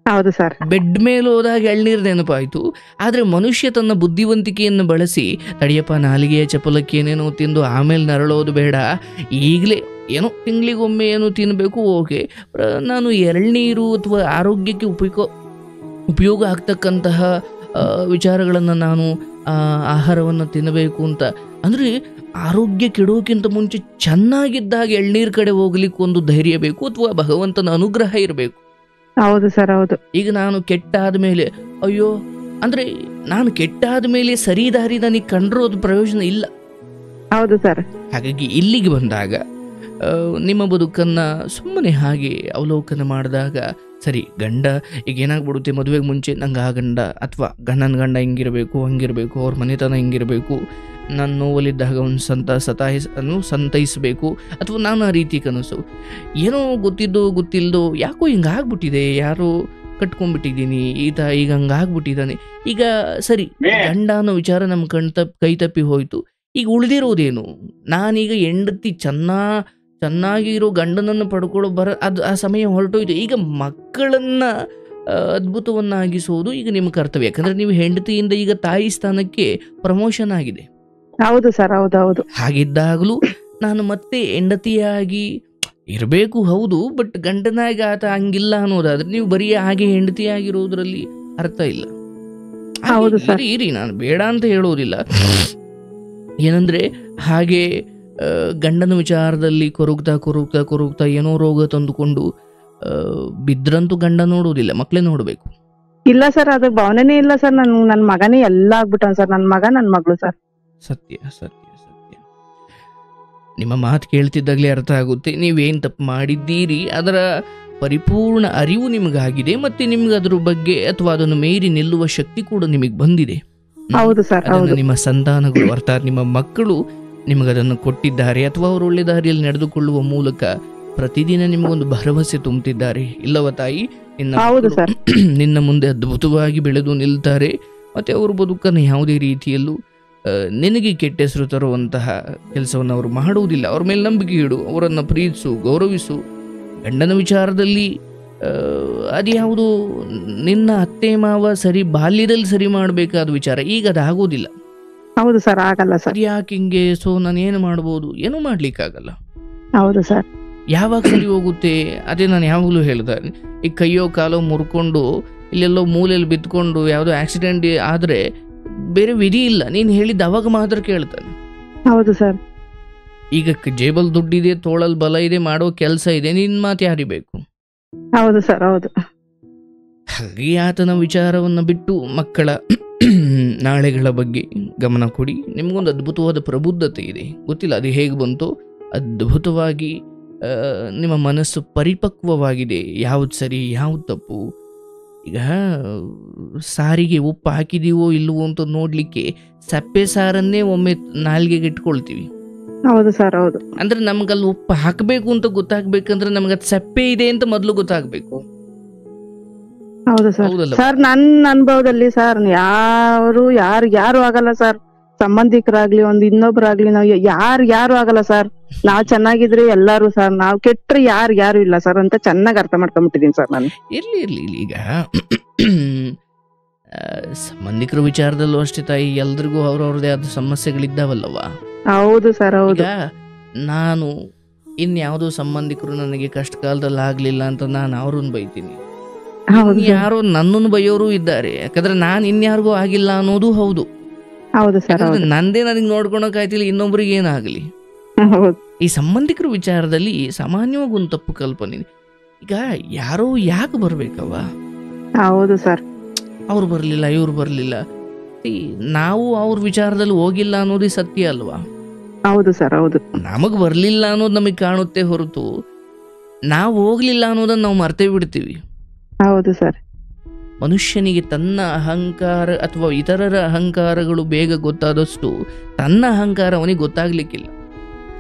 ಹೌದು ಸರ್. ಬೆಡ್ ಮೇಲೆ ಹೋದಾಗ ಎಳ್ನೀರು ನೆನಪಾಯ್ತು. ಆದರೆ ಮನುಷ್ಯ ತನ್ನ ಬುದ್ಧಿವಂತಿಕೆಯನ್ನು ಬಳಸಿ, ತಡಿಯಪ್ಪ ನಾಲಿಗೆಯ ಚಪಲಕ್ಕೆ ಏನೇನೋ ತಿಂದು ಆಮೇಲೆ ನರಳೋದು ಬೇಡ, ಈಗಲೇ ಏನೋ ತಿಂಗಳಿಗೊಮ್ಮೆ ಏನೋ ತಿನ್ನಬೇಕು, ಓಕೆ, ನಾನು ಎಳ್ನೀರು ಅಥವಾ ಆರೋಗ್ಯಕ್ಕೆ ಉಪಯೋಗ ಆಗ್ತಕ್ಕಂತಹ ವಿಚಾರಗಳನ್ನು ನಾನು ಆಹಾರವನ್ನು ತಿನ್ನಬೇಕು ಅಂತ ಅಂದರೆ, ಆರೋಗ್ಯ ಕೆಡೋಕ್ಕಿಂತ ಮುಂಚೆ ಚೆನ್ನಾಗಿದ್ದಾಗ ಎಳ್ನೀರು ಕಡೆ ಹೋಗ್ಲಿಕ್ಕೆ ಒಂದು ಧೈರ್ಯ ಬೇಕು, ಅಥವಾ ಭಗವಂತನ ಅನುಗ್ರಹ ಇರಬೇಕು. ಹೌದು ಸರ್, ಹೌದು. ಈಗ ನಾನು ಕೆಟ್ಟಾದ ಮೇಲೆ ಅಯ್ಯೋ ಅಂದರೆ, ನಾನು ಕೆಟ್ಟಾದ ಮೇಲೆ ಸರಿ ದಾರಿ ನನಗೆ ಕಂಡಿರೋದು ಪ್ರಯೋಜನ ಇಲ್ಲ. ಹೌದು ಸರ್. ಹಾಗಾಗಿ ಇಲ್ಲಿಗೆ ಬಂದಾಗ ನಿಮ್ಮ ಬದುಕನ್ನು ಸುಮ್ಮನೆ ಹಾಗೆ ಅವಲೋಕನ ಮಾಡಿದಾಗ, ಸರಿ ಗಂಡ ಈಗ ಏನಾಗ್ಬಿಡುತ್ತೆ, ಮದುವೆಗೆ ಮುಂಚೆ ನಂಗೆ ಆ ಗಂಡ ಅಥವಾ ನನ್ನ ಗಂಡ ಹಿಂಗಿರಬೇಕು, ಹಂಗಿರಬೇಕು, ಅವ್ರ ಮನೆತನ ಹಿಂಗಿರಬೇಕು, ನಾನು ನೋವಲ್ಲಿದ್ದಾಗ ಒಂದು ಸಂತೈಸಬೇಕು, ಅಥವಾ ನಾನು ಆ ರೀತಿ ಕನಸು, ಏನೋ ಗೊತ್ತಿಲ್ದೋ ಯಾಕೋ ಹಿಂಗಾಗ್ಬಿಟ್ಟಿದೆ, ಯಾರೋ ಕಟ್ಕೊಂಡ್ಬಿಟ್ಟಿದ್ದೀನಿ, ಈಗ ಹಂಗಾಗ್ಬಿಟ್ಟಿದ್ದಾನೆ. ಈಗ ಸರಿ ಗಂಡ ಅನ್ನೋ ವಿಚಾರ ನಮ್ಮ ಕೈ ತಪ್ಪಿ ಹೋಯ್ತು. ಈಗ ಉಳಿದಿರೋದೇನು? ನಾನೀಗ ಹೆಂಡತಿ ಚೆನ್ನಾಗಿ ಇರೋ ಗಂಡನನ್ನು ಪಡ್ಕೊಳ್ಳೋ ಅದು ಆ ಸಮಯ ಹೊರಟೋಯ್ತು. ಈಗ ಮಕ್ಕಳನ್ನು ಅದ್ಭುತವನ್ನಾಗಿಸೋದು ಈಗ ನಿಮ್ಮ ಕರ್ತವ್ಯ. ಯಾಕಂದ್ರೆ ನೀವು ಹೆಂಡತಿಯಿಂದ ಈಗ ತಾಯಿ ಸ್ಥಾನಕ್ಕೆ ಪ್ರಮೋಷನ್ ಆಗಿದೆ. ಹೌದು ಸರ್, ಹೌದೌದು. ಹಾಗಿದ್ದಾಗಲೂ ನಾನು ಮತ್ತೆ ಹೆಂಡತಿಯಾಗಿ ಇರಬೇಕು, ಹೌದು, ಬಟ್ ಗಂಡನಾಗಿ ಆತ ಹಂಗಿಲ್ಲ ಅನ್ನೋದಾದ್ರೆ ನೀವು ಬರೀ ಹಾಗೆ ಹೆಂಡತಿಯಾಗಿರೋದ್ರಲ್ಲಿ ಅರ್ಥ ಇಲ್ಲ. ಇರಿ, ನಾನು ಬೇಡ ಅಂತ ಹೇಳೋದಿಲ್ಲ. ಏನಂದ್ರೆ ಹಾಗೆ ಗಂಡನ ವಿಚಾರದಲ್ಲಿ ಕೊರಗ್ತಾ ಏನೋ ರೋಗ ತಂದುಕೊಂಡು ಬಿದ್ರಂತೂ ಗಂಡ ನೋಡೋದಿಲ್ಲ, ಮಕ್ಕಳೇ ನೋಡ್ಬೇಕು. ಇಲ್ಲ ಸರ್, ಅದು ಭಾವನೆನೇ ಇಲ್ಲ ಸರ್. ನನ್ನ ಮಗನೇ ಎಲ್ಲ ಆಗ್ಬಿಟ್ಟಾನ ಸರ್. ನನ್ನ ಮಗ, ನನ್ನ ಮಗಳು ಸರ್. ಸತ್ಯ. ನಿಮ್ಮ ಮಾತು ಕೇಳ್ತಿದ್ದಾಗಲೇ ಅರ್ಥ ಆಗುತ್ತೆ ನೀವೇನು ತಪ್ಪು ಮಾಡಿದ್ದೀರಿ, ಅದರ ಪರಿಪೂರ್ಣ ಅರಿವು ನಿಮಗಾಗಿದೆ, ಮತ್ತೆ ನಿಮ್ಗೆ ಅದ್ರ ಬಗ್ಗೆ ಅಥವಾ ಅದನ್ನು ಮೀರಿ ನಿಲ್ಲುವ ಶಕ್ತಿ ಕೂಡ ನಿಮಗೆ ಬಂದಿದೆ. ಹೌದು ಸರ್. ನಿಮ್ಮ ಸಂತಾನಗಳು ಅರ್ಥಾತ್ ನಿಮ್ಮ ಮಕ್ಕಳು ನಿಮಗದನ್ನು ಕೊಟ್ಟಿದ್ದಾರೆ, ಅಥವಾ ಅವರು ಒಳ್ಳೆ ದಾರಿಯಲ್ಲಿ ನಡೆದುಕೊಳ್ಳುವ ಮೂಲಕ ಪ್ರತಿದಿನ ನಿಮಗೊಂದು ಭರವಸೆ ತುಂಬುತ್ತಿದ್ದಾರೆ. ಇಲ್ಲವ ತಾಯಿ, ನಿನ್ನ ಮುಂದೆ ಅದ್ಭುತವಾಗಿ ಬೆಳೆದು ನಿಲ್ತಾರೆ, ಮತ್ತೆ ಅವ್ರ ಬದುಕನ್ನು ಯಾವುದೇ ರೀತಿಯಲ್ಲೂ ನಿನಗೆ ಕೆಟ್ಟ ಹೆಸರು ತರುವಂತಹ ಕೆಲಸವನ್ನು ಅವರು ಮಾಡುವುದಿಲ್ಲ. ಅವ್ರ ಮೇಲೆ ನಂಬಿಕೆ ಇಡು, ಅವರನ್ನು ಪ್ರೀತಿಸು, ಗೌರವಿಸು. ಗಂಡನ ವಿಚಾರದಲ್ಲಿ ಅದ್ಯಾವುದು ನಿನ್ನ ಅತ್ತೆ ಮಾವ ಸರಿ ಬಾಲ್ಯದಲ್ಲಿ ಸರಿ ಮಾಡಬೇಕಾದ ವಿಚಾರ, ಈಗ ಅದಾಗೋದಿಲ್ಲ. ಹೌದು ಸರ್, ಆಗಲ್ಲ ಸರ್. ಯಾಕೆ ಹಿಂಗೆ? ಸೊ ನಾನು ಏನು ಮಾಡ್ಬೋದು? ಏನೂ ಮಾಡ್ಲಿಕ್ಕಾಗಲ್ಲ. ಹೌದು ಸರ್. ಯಾವಾಗ ಸರಿ ಹೋಗುತ್ತೆ? ಅದೇ ನಾನು ಯಾವಾಗಲೂ ಹೇಳ್ದೆ, ಈ ಕೈಯೋ ಕಾಲೋ ಮುರ್ಕೊಂಡು ಇಲ್ಲೆಲ್ಲೋ ಮೂಲೆಯಲ್ಲಿ ಬಿದ್ಕೊಂಡು ಯಾವುದೋ ಆಕ್ಸಿಡೆಂಟ್ ಆದರೆ ಬೇರೆ ವಿಧಿ ಇಲ್ಲ, ನೀನು ಹೇಳಿದ್ದು ಅವಾಗ ಮಾತ್ರ ಕೇಳ್ತಾನೆ. ಹೌದು ಸರ್. ಈಗ ಜೇಬಲ್ ದುಡ್ಡಿದೆ, ತೋಳಲ್ ಬಲ ಇದೆ, ಮಾಡೋ ಕೆಲಸ ಇದೆ, ನಿನ್ ಮಾತು ಯಾರಿಬೇಕು? ಹೌದು ಸರ್, ಹೌದು. ಹಾಗೆ ಆತನ ವಿಚಾರವನ್ನು ಬಿಟ್ಟು ಮಕ್ಕಳ ನಾಳೆಗಳ ಬಗ್ಗೆ ಗಮನ ಕೊಡಿ. ನಿಮ್ಗೊಂದು ಅದ್ಭುತವಾದ ಪ್ರಬುದ್ಧತೆ ಇದೆ, ಗೊತ್ತಿಲ್ಲ ಅದು ಹೇಗೆ ಬಂತು, ಅದ್ಭುತವಾಗಿ ನಿಮ್ಮ ಮನಸ್ಸು ಪರಿಪಕ್ವವಾಗಿದೆ. ಯಾವ್ದು ಸರಿ ಯಾವ್ದು ತಪ್ಪು. ಈಗ ಸಾರಿಗೆ ಉಪ್ಪು ಹಾಕಿದೀವೋ ಇಲ್ವೋ ಅಂತ ನೋಡ್ಲಿಕ್ಕೆ ಸಪ್ಪೆ ಸಾರನ್ನೇ ಒಮ್ಮೆ ನಾಲ್ಗೆಗೆ ಇಟ್ಕೊಳ್ತೀವಿ. ಹೌದು ಸರ್, ಹೌದು. ಅಂದ್ರೆ ನಮ್ಗಲ್ಲಿ ಉಪ್ಪು ಹಾಕಬೇಕು ಅಂತ ಗೊತ್ತಾಗ್ಬೇಕಂದ್ರೆ ನಮ್ಗೆ ಅದು ಸಪ್ಪೆ ಇದೆ ಅಂತ ಮೊದಲು ಗೊತ್ತಾಗ್ಬೇಕು. ಹೌದು ಸರ್. ಸರ್ ನನ್ನ ಅನುಭವದಲ್ಲಿ ಸರ್ ಯಾರು ಆಗಲ್ಲ ಸರ್. ಸಂಬಂಧಿಕರಾಗ್ಲಿ ಒಂದು ಇನ್ನೊಬ್ರಾಗ್ಲಿ ನಾವು ಯಾರು ಆಗಲ್ಲ ಸರ್. ನಾವ್ ಚೆನ್ನಾಗಿದ್ರೆ ಎಲ್ಲಾರು ಸರ್, ನಾವ್ ಕೆಟ್ರೆ ಯಾರು ಇಲ್ಲ ಸರ್ ಅಂತ ಚೆನ್ನಾಗಿ ಅರ್ಥ ಮಾಡ್ಕೊಂಡ್ಬಿಟ್ಟಿದೀನಿ ಸರ್ ನಾನು. ಇರ್ಲಿ ಈಗ ಸಂಬಂಧಿಕರ ವಿಚಾರದಲ್ಲೂ ಅಷ್ಟೇ ತಾಯಿ, ಎಲ್ರಿಗೂ ಅವ್ರವ್ರದೇ ಆದ ಸಮಸ್ಯೆಗಳಿದ್ದಾವಲ್ಲವ. ಹೌದು ಸರ್, ಹೌದು. ನಾನು ಇನ್ಯಾವುದೋ ಸಂಬಂಧಿಕರು ನನಗೆ ಕಷ್ಟ ಕಾಲದಲ್ಲಿ ಆಗ್ಲಿಲ್ಲ ಅಂತ ನಾನು ಅವ್ರನ್ನ ಬೈತೀನಿ, ಯಾರೋ ನನ್ನನ್ನು ಬೈಯೋರು ಇದ್ದಾರೆ. ಯಾಕಂದ್ರೆ ನಾನು ಇನ್ಯಾರಿಗೂ ಆಗಿಲ್ಲ ಅನ್ನೋದು ಹೌದು. ಹೌದು ಸರ್. ನಂದೇ ನನಗೆ ನೋಡ್ಕೊಳಕ್ ಆಯ್ತಿಲ್ಲ, ಇನ್ನೊಬ್ರಿಗೆ ಏನಾಗಲಿ. ಈ ಸಂಬಂಧಿಕರ ವಿಚಾರದಲ್ಲಿ ಸಾಮಾನ್ಯವಾಗಿ ಒಂದು ತಪ್ಪು ಕಲ್ಪನೆ. ಈಗ ಯಾರೋ ಯಾಕೆ ಬರ್ಬೇಕವ? ಹೌದು ಸರ್. ಅವ್ರು ಬರ್ಲಿಲ್ಲ, ಇವ್ರು ಬರ್ಲಿಲ್ಲ, ನಾವು ಅವ್ರ ವಿಚಾರದಲ್ಲಿ ಹೋಗಿಲ್ಲ ಅನ್ನೋದೇ ಸತ್ಯ ಅಲ್ವಾ? ಹೌದು ಸರ್, ಹೌದು. ನಮಗ್ ಬರ್ಲಿಲ್ಲ ಅನ್ನೋದು ನಮಗ್ ಕಾಣುತ್ತೆ ಹೊರತು ನಾವು ಹೋಗ್ಲಿಲ್ಲ ಅನ್ನೋದನ್ನ ನಾವು ಮರ್ತೇ ಬಿಡ್ತೀವಿ. ಹೌದು ಸರ್. ಮನುಷ್ಯನಿಗೆ ತನ್ನ ಅಹಂಕಾರ ಅಥವಾ ಇತರರ ಅಹಂಕಾರಗಳು ಬೇಗ ಗೊತ್ತಾದಷ್ಟು ತನ್ನ ಅಹಂಕಾರ ಅವನಿಗೆ ಗೊತ್ತಾಗ್ಲಿಕ್ಕಿಲ್ಲ.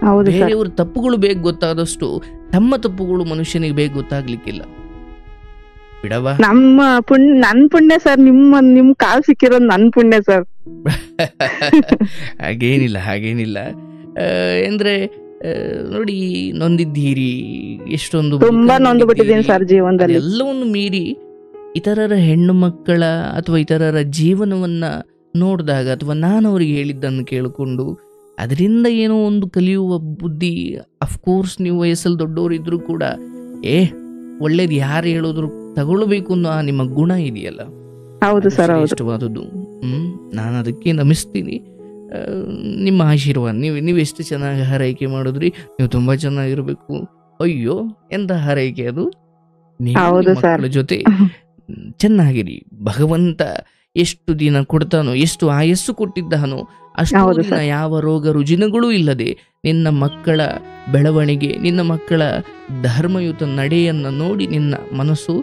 ಹೌದು ಸರ್. ಬೇರೆಯವ್ರ ತಪ್ಪುಗಳು ಬೇಗ ಗೊತ್ತಾದಷ್ಟು ತಮ್ಮ ತಪ್ಪುಗಳು ಮನುಷ್ಯನಿಗೆ ಬೇಗ ಗೊತ್ತಾಗ್ಲಿಕ್ಕಿಲ್ಲ. ಬಿಡವಾ, ನನ್ ಪುಣ್ಯ ಸರ್, ನಿಮ್ ಕಾಲ್ ಸಿಕ್ಕಿರೋದು ನನ್ ಪುಣ್ಯ ಸರ್. ಹಾಗೇನಿಲ್ಲ ಅಂದ್ರೆ ನೋಡಿ, ನೊಂದಿದ್ದೀರಿ, ಎಷ್ಟೊಂದು ತುಂಬಾ ನೊಂದು ಬಿಟ್ಟಿದ್ದೀನಿ ಸರ್ ಜೀವನದಲ್ಲಿ. ಎಲ್ಲವನ್ನು ಮೀರಿ ಇತರರ ಹೆಣ್ಣು ಮಕ್ಕಳ ಅಥವಾ ಇತರರ ಜೀವನವನ್ನ ನೋಡಿದಾಗ ಅಥವಾ ನಾನು ಅವ್ರಿಗೆ ಹೇಳಿದ್ದನ್ನು ಕೇಳಿಕೊಂಡು ಅದರಿಂದ ಏನೋ ಒಂದು ಕಲಿಯುವ ಬುದ್ಧಿ, ಅಫ್ಕೋರ್ಸ್ ನೀವು ವಯಸ್ಸಲ್ಲಿ ದೊಡ್ಡವರಿದ್ರು ಕೂಡ ಒಳ್ಳೇದು ಯಾರು ಹೇಳಿದ್ರು ತಗೊಳ್ಬೇಕು ಅನ್ನೋ ನಿಮ್ಮ ಗುಣ ಇದೆಯಲ್ಲ, ಹೌದು ಸರ್, ಇಷ್ಟವಾದದ್ದು. ನಾನು ಅದಕ್ಕೆ ನಮಿಸ್ತೀನಿ. ನಿಮ್ಮ ಆಶೀರ್ವಾದ, ನೀವು ಎಷ್ಟು ಚೆನ್ನಾಗಿ ಹಾರೈಕೆ ಮಾಡಿದ್ರಿ. ನೀವು ತುಂಬಾ ಚೆನ್ನಾಗಿರ್ಬೇಕು. ಅಯ್ಯೋ, ಎಂತ ಹಾರೈಕೆ ಅದು. ನೀವು ಮಕ್ಕಳ ಜೊತೆ ಚೆನ್ನಾಗಿರಿ. ಭಗವಂತ ಎಷ್ಟು ದಿನ ಕೊಡ್ತಾನೋ, ಎಷ್ಟು ಆಯಸ್ಸು ಕೊಟ್ಟಿದ್ದಾನೋ ಅಷ್ಟು ದಿನ ಯಾವ ರೋಗ ರುಜಿನಗಳೂ ಇಲ್ಲದೆ ನಿನ್ನ ಮಕ್ಕಳ ಬೆಳವಣಿಗೆ, ನಿನ್ನ ಮಕ್ಕಳ ಧರ್ಮಯುತ ನಡೆಯನ್ನು ನೋಡಿ ನಿನ್ನ ಮನಸ್ಸು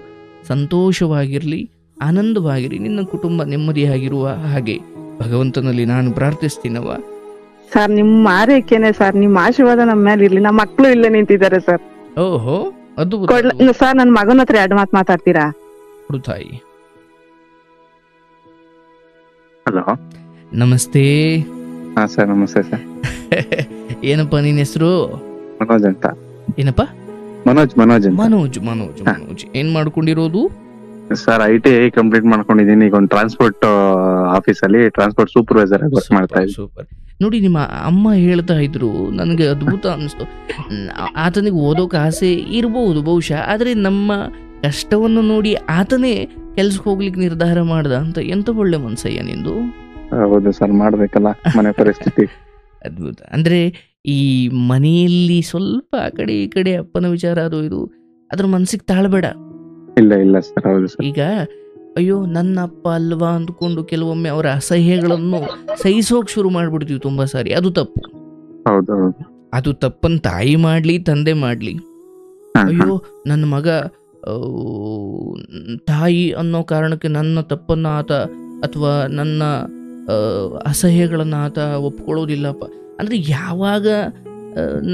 ಸಂತೋಷವಾಗಿರಲಿ, ಆನಂದವಾಗಿರಿ, ನಿನ್ನ ಕುಟುಂಬ ನೆಮ್ಮದಿಯಾಗಿರುವ ಹಾಗೆ ಭಗವಂತನಲ್ಲಿ ನಾನು ಪ್ರಾರ್ಥಿಸ್ತೀನವ. ಸರ್, ನಿಮ್ಮ ಆರೈಕೆನೆ ಸರ್, ನಿಮ್ಮ ಆಶೀರ್ವಾದ ನಮ್ಮ ಮೇಲೆ ಇರ್ಲಿ. ನಮ್ಮ ಮಕ್ಕಳು ಇಲ್ಲೇ ನಿಂತಿದ್ದಾರೆ ಸರ್. ಓಹೋ, ಅದು ಸರ್, ನನ್ನ ಮಗನ ಹತ್ರ 2 ಮಾತು ಮಾತಾಡ್ತೀರಾ? ತಾಯಿ. ಹಲೋ, ನಮಸ್ತೆ. ಹಾ ಸರ್, ನಮಸ್ತೆ ಸರ್. ಏನಪ್ಪ ನಿನ್ನ ಹೆಸರು? ಮನೋಜ್ ಅಂತ. ಏನಪ್ಪ? ಮನೋಜ್ ಅಂತ. ಮನೋಜ್ ಏನ್ ಮಾಡ್ಕೊಂಡಿರೋದು? ಸರ್, ITI ಕಂಪ್ಲೀಟ್ ಮಾಡ್ಕೊಂಡಿದ್ದೀನಿ. ಈಗ ಒಂದು ಟ್ರಾನ್ಸ್ಪೋರ್ಟ್ ಆಫೀಸ್ ಅಲ್ಲಿ ಟ್ರಾನ್ಸ್ಪೋರ್ಟ್ ಸೂಪರ್ವೈಸರ್ ಆಗಿ ವರ್ಕ್ ಮಾಡ್ತಾ ಇದ್ದೀನಿ. ಸೂಪರ್. ನೋಡಿ, ನಿಮ್ಮ ಅಮ್ಮ ಹೇಳ್ತಾ ಇದ್ರು, ನನಗೆ ಅದ್ಭುತ ಅನಿಸ್ತು. ಆತನಿಗೆ ಓದೋಕೆ ಆಸೆ ಇರಬಹುದು ಬಹುಶಃ, ಆದ್ರೆ ನಮ್ಮ ಕಷ್ಟವನ್ನು ನೋಡಿ ಆತನೇ ಕೆಲ್ಸಕ್ಕೆ ಹೋಗ್ಲಿಕ್ಕೆ ನಿರ್ಧಾರ ಮಾಡ್ದ ಅಂತ. ಎಂತ ಒಳ್ಳೆ ಮನ್ಸಯ್ಯ ನಿಂದು. ಹೌದು ಸರ್, ಮಾಡ್ಬೇಕಲ್ಲ, ಮನೆ ಪರಿಸ್ಥಿತಿ. ಅದ್ಭುತ. ಅಂದ್ರೆ ಈ ಮನೆಯಲ್ಲಿ ಸ್ವಲ್ಪ ಆ ಕಡೆ ಈ ಕಡೆ ಅಪ್ಪನ ವಿಚಾರ ಅದು ಇದು ಅದ್ರ ಮನ್ಸಿಗೆ ತಾಳ್ಬೇಡ. ಇಲ್ಲ ಸರ್, ಹೌದು ಸರ್. ಈಗ ಅಯ್ಯೋ ನನ್ನ ಅಪ್ಪ ಅಲ್ವಾ ಅಂದ್ಕೊಂಡು ಕೆಲವೊಮ್ಮೆ ಅವರ ಅಸಹ್ಯಗಳನ್ನು ಸಹಿಸೋಕ್ ಶುರು ಮಾಡ್ಬಿಡ್ತೀವಿ ತುಂಬಾ ಸಾರಿ. ಅದು ತಪ್ಪು. ಹೌದು, ಅದು ತಪ್ಪನ್ ತಾಯಿ ಮಾಡ್ಲಿ ತಂದೆ ಮಾಡ್ಲಿ. ಅಯ್ಯೋ ನನ್ನ ಮಗ ತಾಯಿ ಅನ್ನೋ ಕಾರಣಕ್ಕೆ ನನ್ನ ತಪ್ಪನ್ನ ಆತ ಅಥವಾ ನನ್ನ ಅಸಹ್ಯಗಳನ್ನ ಆತ ಒಪ್ಕೊಳ್ಳೋದಿಲ್ಲಪ್ಪ. ಅಂದ್ರೆ ಯಾವಾಗ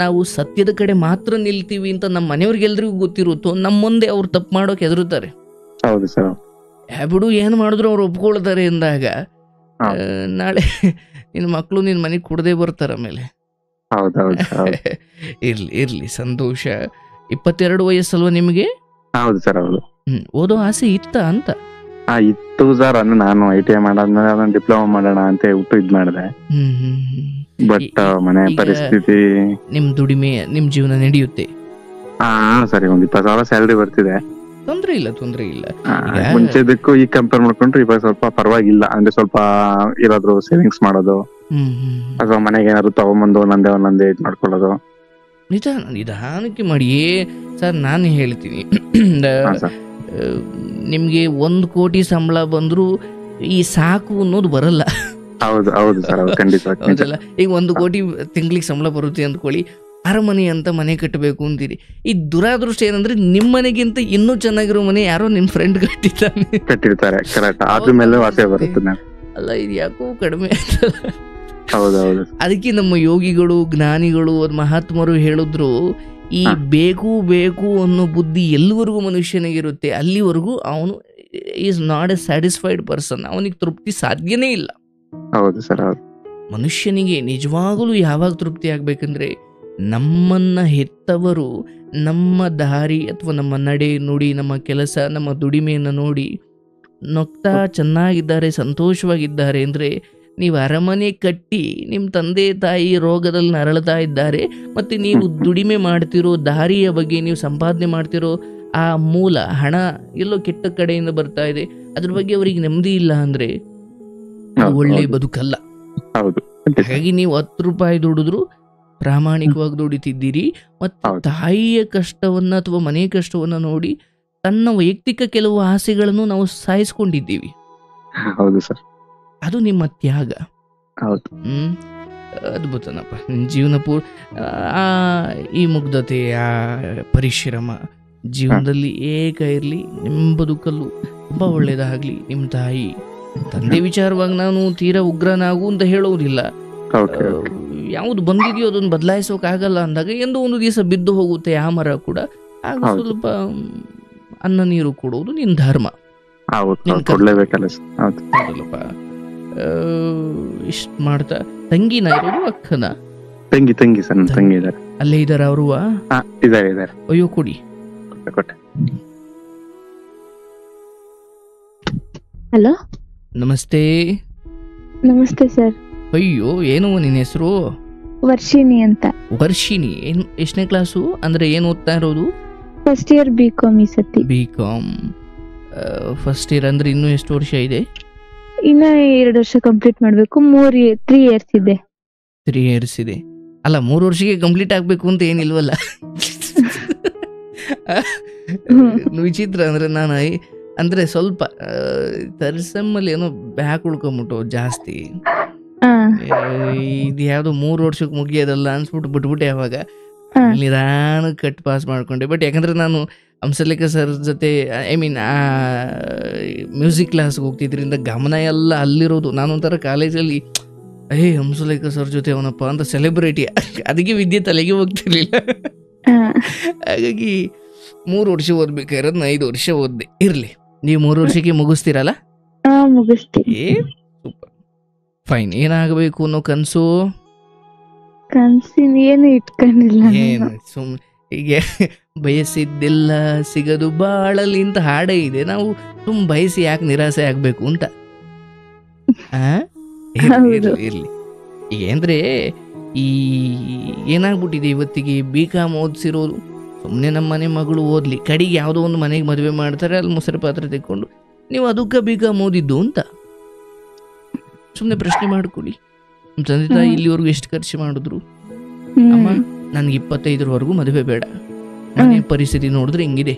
ನಾವು ಸತ್ಯದ ಕಡೆ ಮಾತ್ರ ನಿಲ್ತೀವಿ ಅಂತ ನಮ್ಮ ಮನೆಯವ್ರಿಗೆಲ್ರಿಗೂ ಗೊತ್ತಿರುತ್ತೋ, ನಮ್ಮ ಮುಂದೆ ಅವ್ರು ತಪ್ಪು ಮಾಡೋಕೆ ಹೆದರುತ್ತಾರೆ. ಹೌದು ಸರ್. ಬಿಡು, ಏನು ಮಾಡಿದ್ರು ಅವ್ರು ಒಪ್ಕೊಳ್ತಾರೆ ಎಂದಾಗ ನಾಳೆ ನಿನ್ನ ಮಕ್ಕಳು ನಿನ್ನ ಮನೆಗೆ ಕುಡ್ದೇ ಬರ್ತಾರ ಆಮೇಲೆ. ಇರ್ಲಿ ಸಂತೋಷ. 22 ವಯಸ್ಸಲ್ವ ನಿಮಗೆ? ಹೌದು ಸರ್, ಹೌದು. ಓದೋ ಆಸೆ ಇತ್ತ ಅಂತ? ಇತ್ತು ಸರ್. ನಾನು ITI ಮಾಡಾದ್ಮೇಲೆ ಅದನ್ನ ಡಿಪ್ಲೊಮಾ ಮಾಡೋಣ ಅಂತ ಇದ್ ಮಾಡಿದೆ. ಬಟ್ ಮನೆ ಪರಿಸ್ಥಿತಿ, ನಿಮ್ ದುಡಿಮೆ, ನಿಮ್ ಜೀವನ ನಡೆಯುತ್ತೆ. ಸರಿ, ಒಂದ್ 20,000 ಸ್ಯಾಲರಿ ಬರ್ತಿದೆ. ತೊಂದ್ರೆ ಇಲ್ಲ. ಮುಂಚೆದಕ್ಕೂ ಈಗ ಕಂಪೇರ್ ಮಾಡ್ಕೊಂಡ್ರೆ ಇವಾಗ ಸ್ವಲ್ಪ ಪರವಾಗಿಲ್ಲ. ಅಂದ್ರೆ ಸ್ವಲ್ಪ ಏನಾದ್ರು ಸೇವಿಂಗ್ಸ್ ಮಾಡೋದು ಅಥವಾ ಮನೆಗೆ ಏನಾದ್ರು ತಗೊಂಬಂದು ಒಂದೊಂದೇ ಇದ್ ಮಾಡ್ಕೊಳ್ಳೋದು. ನಿಧಾನಕ್ಕೆ ಮಾಡಿ ಸರ್. ನಾನು ಹೇಳ್ತೀನಿ, ನಿಮ್ಗೆ 1 ಕೋಟಿ ಸಂಬಳ ಬಂದ್ರು ಈ ಸಾಕು ಅನ್ನೋದು ಬರಲ್ಲ. ಹೌದು ಸರ್, ಖಂಡಿತ. ಈಗ 1 ಕೋಟಿ ತಿಂಗಳಿಗೆ ಸಂಬಳ ಬರುತ್ತೆ ಅಂದ್ಕೊಳ್ಳಿ, ಅರಮನೆ ಅಂತ ಮನೆ ಕಟ್ಟಬೇಕು ಅಂತೀರಿ. ಈ ದುರಾದೃಷ್ಟ ಏನಂದ್ರೆ ನಿಮ್ ಮನೆಗಿಂತ ಇನ್ನೂ ಚೆನ್ನಾಗಿರೋ ಮನೆ ಯಾರೋ ನಿಮ್ ಫ್ರೆಂಡ್ ಕಟ್ಟಿರ್ತಾರೆ. ಅಲ್ಲ, ಇದು ಯಾಕೋ ಕಡಿಮೆ. ಹೌದೌದು. ಅದಕ್ಕೆ ನಮ್ಮ ಯೋಗಿಗಳು, ಜ್ಞಾನಿಗಳು, ಮಹಾತ್ಮರು ಹೇಳಿದ್ರು, ಈ ಬೇಕು ಅನ್ನೋ ಬುದ್ಧಿ ಎಲ್ಲಿವರೆಗೂ ಮನುಷ್ಯನಿಗಿರುತ್ತೆ ಅಲ್ಲಿವರೆಗೂ ಅವನು is not A satisfied person. ಅವನಿಗೆ ತೃಪ್ತಿ ಸಾಧ್ಯನೇ ಇಲ್ಲ. ಹೌದು ಸರ್. ಮನುಷ್ಯನಿಗೆ ನಿಜವಾಗಲೂ ಯಾವಾಗ ತೃಪ್ತಿ ಆಗ್ಬೇಕಂದ್ರೆ, ನಮ್ಮನ್ನ ಹೆತ್ತವರು ನಮ್ಮ ದಾರಿ ಅಥವಾ ನಮ್ಮ ನಡೆ ನುಡಿ, ನಮ್ಮ ಕೆಲಸ, ನಮ್ಮ ದುಡಿಮೆಯನ್ನು ನೋಡಿ ನಗ್ತಾ ಚೆನ್ನಾಗಿದ್ದಾರೆ, ಸಂತೋಷವಾಗಿದ್ದಾರೆ ಅಂದ್ರೆ, ನೀವು ಅರಮನೆ ಕಟ್ಟಿ ನಿಮ್ಮ ತಂದೆ ತಾಯಿ ರೋಗದಲ್ಲಿ ನರಳ್ತಾ ಇದ್ದಾರೆ, ಮತ್ತೆ ನೀವು ದುಡಿಮೆ ಮಾಡ್ತಿರೋ ದಾರಿಯ ಬಗ್ಗೆ, ನೀವು ಸಂಪಾದನೆ ಮಾಡ್ತಿರೋ ಆ ಮೂಲ ಹಣ ಎಲ್ಲೋ ಕೆಟ್ಟ ಕಡೆಯಿಂದ ಬರ್ತಾ ಇದೆ, ಅದ್ರ ಬಗ್ಗೆ ಅವರಿಗೆ ನೆಮ್ಮದಿ ಇಲ್ಲ ಅಂದ್ರೆ ಒಳ್ಳೆ ಬದುಕಲ್ಲ. ಹಾಗಾಗಿ ನೀವು 10 ರೂಪಾಯಿ ದುಡಿದ್ರು ಪ್ರಾಮಾಣಿಕವಾಗಿ ದುಡಿತಿದ್ದೀರಿ. ಮತ್ತೆ ತಾಯಿಯ ಕಷ್ಟವನ್ನ ಅಥವಾ ಮನೆ ಕಷ್ಟವನ್ನ ನೋಡಿ ತನ್ನ ವೈಯಕ್ತಿಕ ಕೆಲವು ಆಸೆಗಳನ್ನು ನಾವು ಸಾಯಿಸ್ಕೊಂಡಿದ್ದೀವಿ. ಹೌದು ಸರ್. ಅದು ನಿಮ್ಮ ತ್ಯಾಗ. ಅದ್ಭುತನಪ್ಪ. ಜೀವನ ಈ ಮುಗ್ಧತೆ, ಆ ಪರಿಶ್ರಮ ಜೀವನದಲ್ಲಿ ಏಕ ಇರಲಿ. ನಿಮ್ಮ ಬದುಕಲ್ಲೂ ತುಂಬ ಒಳ್ಳೇದಾಗ್ಲಿ. ನಿಮ್ಮ ತಾಯಿ ತಂದೆ ವಿಚಾರವಾಗಿ ನಾನು ತೀರಾ ಉಗ್ರನಾಗು ಅಂತ ಹೇಳೋದಿಲ್ಲ. ಯಾವುದು ಬಂದಿದೆಯೋ ಅದನ್ನು ಬದಲಾಯಿಸೋಕ್ಕಾಗಲ್ಲ ಅಂದಾಗ ಎಂದೋ ಒಂದು ದಿವಸ ಬಿದ್ದು ಹೋಗುತ್ತೆ ಆ ಮರ ಕೂಡ. ಆಗ ಸ್ವಲ್ಪ ಅನ್ನ ನೀರು ಕೊಡೋದು ನಿನ್ ಧರ್ಮ. ಇಷ್ಟ ಮಾಡ್ತಾ ತಂಗಿನ ಇರೋದು ಅಕ್ಕನ? ತಂಗಿ ಸರ್, ತಂಗಿ ಇದ್ದಾರೆ. ಅಲ್ಲೇ ಇದಾರ ಅವರು? ಇದ್ದಾರೆ. ಅಯ್ಯೋ ಕೊಡಿ. ಹಲೋ, ನಮಸ್ತೆ. ನಮಸ್ತೆ ಸರ್. ಅಯ್ಯೋ, ಏನು ನಿನ್ನ ಹೆಸರು? ವರ್ಷಿಣಿ ಅಂತ. ವರ್ಷಿಣಿ, ಎಷ್ಟನೇ ಕ್ಲಾಸು? ಅಂದ್ರೆ ಏನು ಓದ್ತಾ ಇರೋದು? First year BCom. ಈ ಸತಿ ಬಿಕಾಮ್ ಫಸ್ಟ್ ಇಯರ್. ಅಂದ್ರೆ ಇನ್ನು ಎಷ್ಟು ವರ್ಷ ಇದೆ? ಇನ್ನ 2 ವರ್ಷ ಕಂಪ್ಲೀಟ್ ಮಾಡ್ಬೇಕು. 3 ಇಯರ್ಸ್ ಇದೆ. 3 ಇಯರ್ಸ್ ಇದೆ. ಅಲ್ಲ, 3 ವರ್ಷಕ್ಕೆ ಕಂಪ್ಲೀಟ್ ಆಗ್ಬೇಕು ಅಂತ ಏನಿಲ್ವಲ್ಲ. ವಿಚಿತ್ರ. ಅಂದ್ರೆ ನಾನು ಅಂದ್ರೆ ಸ್ವಲ್ಪ ತರ್ಸಮ್ಮಲ್ಲಿ ಏನೋ ಬ್ಯಾಕ್ ಉಳ್ಕೊಂಬಿಟ್ಟು ಜಾಸ್ತಿ. ಇದು ಯಾವ್ದೋ 3 ವರ್ಷಕ್ಕೆ ಮುಗಿಯೋದಲ್ಲ ಅನ್ಸ್ಬಿಟ್ಟು ಬಿಟ್ಬಿಟ್ಟೆ. ಯಾವಾಗ ನಿಧಾನ ಕಟ್ ಪಾಸ್ ಮಾಡ್ಕೊಂಡೆ. ಬಟ್ ಯಾಕಂದ್ರೆ ನಾನು ಹಂಸಲೇಖ ಸರ್ ಜೊತೆ ಮ್ಯೂಸಿಕ್ ಕ್ಲಾಸ್ಗೆ ಹೋಗ್ತಿದ್ರಿಂದ ಗಮನ ಎಲ್ಲ ಅಲ್ಲಿರೋದು. ನಾನೊಂಥರ ಕಾಲೇಜಲ್ಲಿ ಹಂಸಲೇಖ ಸರ್ ಜೊತೆ ಅವನಪ್ಪ ಅಂತ ಸೆಲೆಬ್ರಿಟಿ. ಅದಕ್ಕೆ ವಿದ್ಯೆ ತಲೆಗೆ ಹೋಗ್ತಿರ್ಲಿಲ್ಲ. ಹಾಗಾಗಿ 3 ವರ್ಷ ಓದ್ಬೇಕಾಗಿರೋದು 5 ವರ್ಷ ಓದ್ದೆ. ಇರ್ಲಿ, ನೀವು 3 ವರ್ಷಕ್ಕೆ ಮುಗಿಸ್ತೀರಲ್ಲ? ಮುಗಿಸ್ತೀವಿ. Super, fine. ಏನಾಗಬೇಕು ಅನ್ನೋ ಕನಸು? ಏನು ಇಟ್ಕೊಂಡಿಲ್ಲ. ಏನು ಸುಮ್ಮನೆ ಹೀಗೆ ಬಯಸಿದ್ದೆಲ್ಲ ಸಿಗದು ಬಾಳಲಿ ಅಂತ ಹಾಡೇ ಇದೆ. ನಾವು ಬಯಸಿ ಯಾಕೆ ನಿರಾಸೆ ಆಗ್ಬೇಕು ಅಂತ. ಇರ್ಲಿ. ಈಗ ಅಂದ್ರೆ ಈ ಏನಾಗ್ಬಿಟ್ಟಿದೆ ಇವತ್ತಿಗೆ, ಬಿಕಾಮ್ ಓದಿಸಿರೋರು ಸುಮ್ಮನೆ ನಮ್ಮ ಮನೆ ಮಗಳು ಓದ್ಲಿ, ಕಡೆಗೆ ಯಾವುದೋ ಒಂದು ಮನೆಗೆ ಮದುವೆ ಮಾಡ್ತಾರೆ, ಅಲ್ಲಿ ಮೊಸರು ಪಾತ್ರೆ ತೆಕ್ಕೊಂಡು ನೀವು ಅದಕ್ಕೆ ಬಿಕಾಮ್ ಓದಿದ್ದು ಅಂತ ಸುಮ್ಮನೆ ಪ್ರಶ್ನೆ ಮಾಡ್ಕೊಳ್ಳಿ. ನಮ್ಮ ತಂದೆ ತಾಯಿ ಇಲ್ಲಿವರೆಗೂ ಎಷ್ಟು ಖರ್ಚು ಮಾಡಿದ್ರು? ಅಮ್ಮ ನನ್ಗೆ 25ರವರೆಗೂ ಮದುವೆ ಬೇಡ, ಮನೆ ಪರಿಸ್ಥಿತಿ ನೋಡಿದ್ರೆ ಹಿಂಗಿದೆ,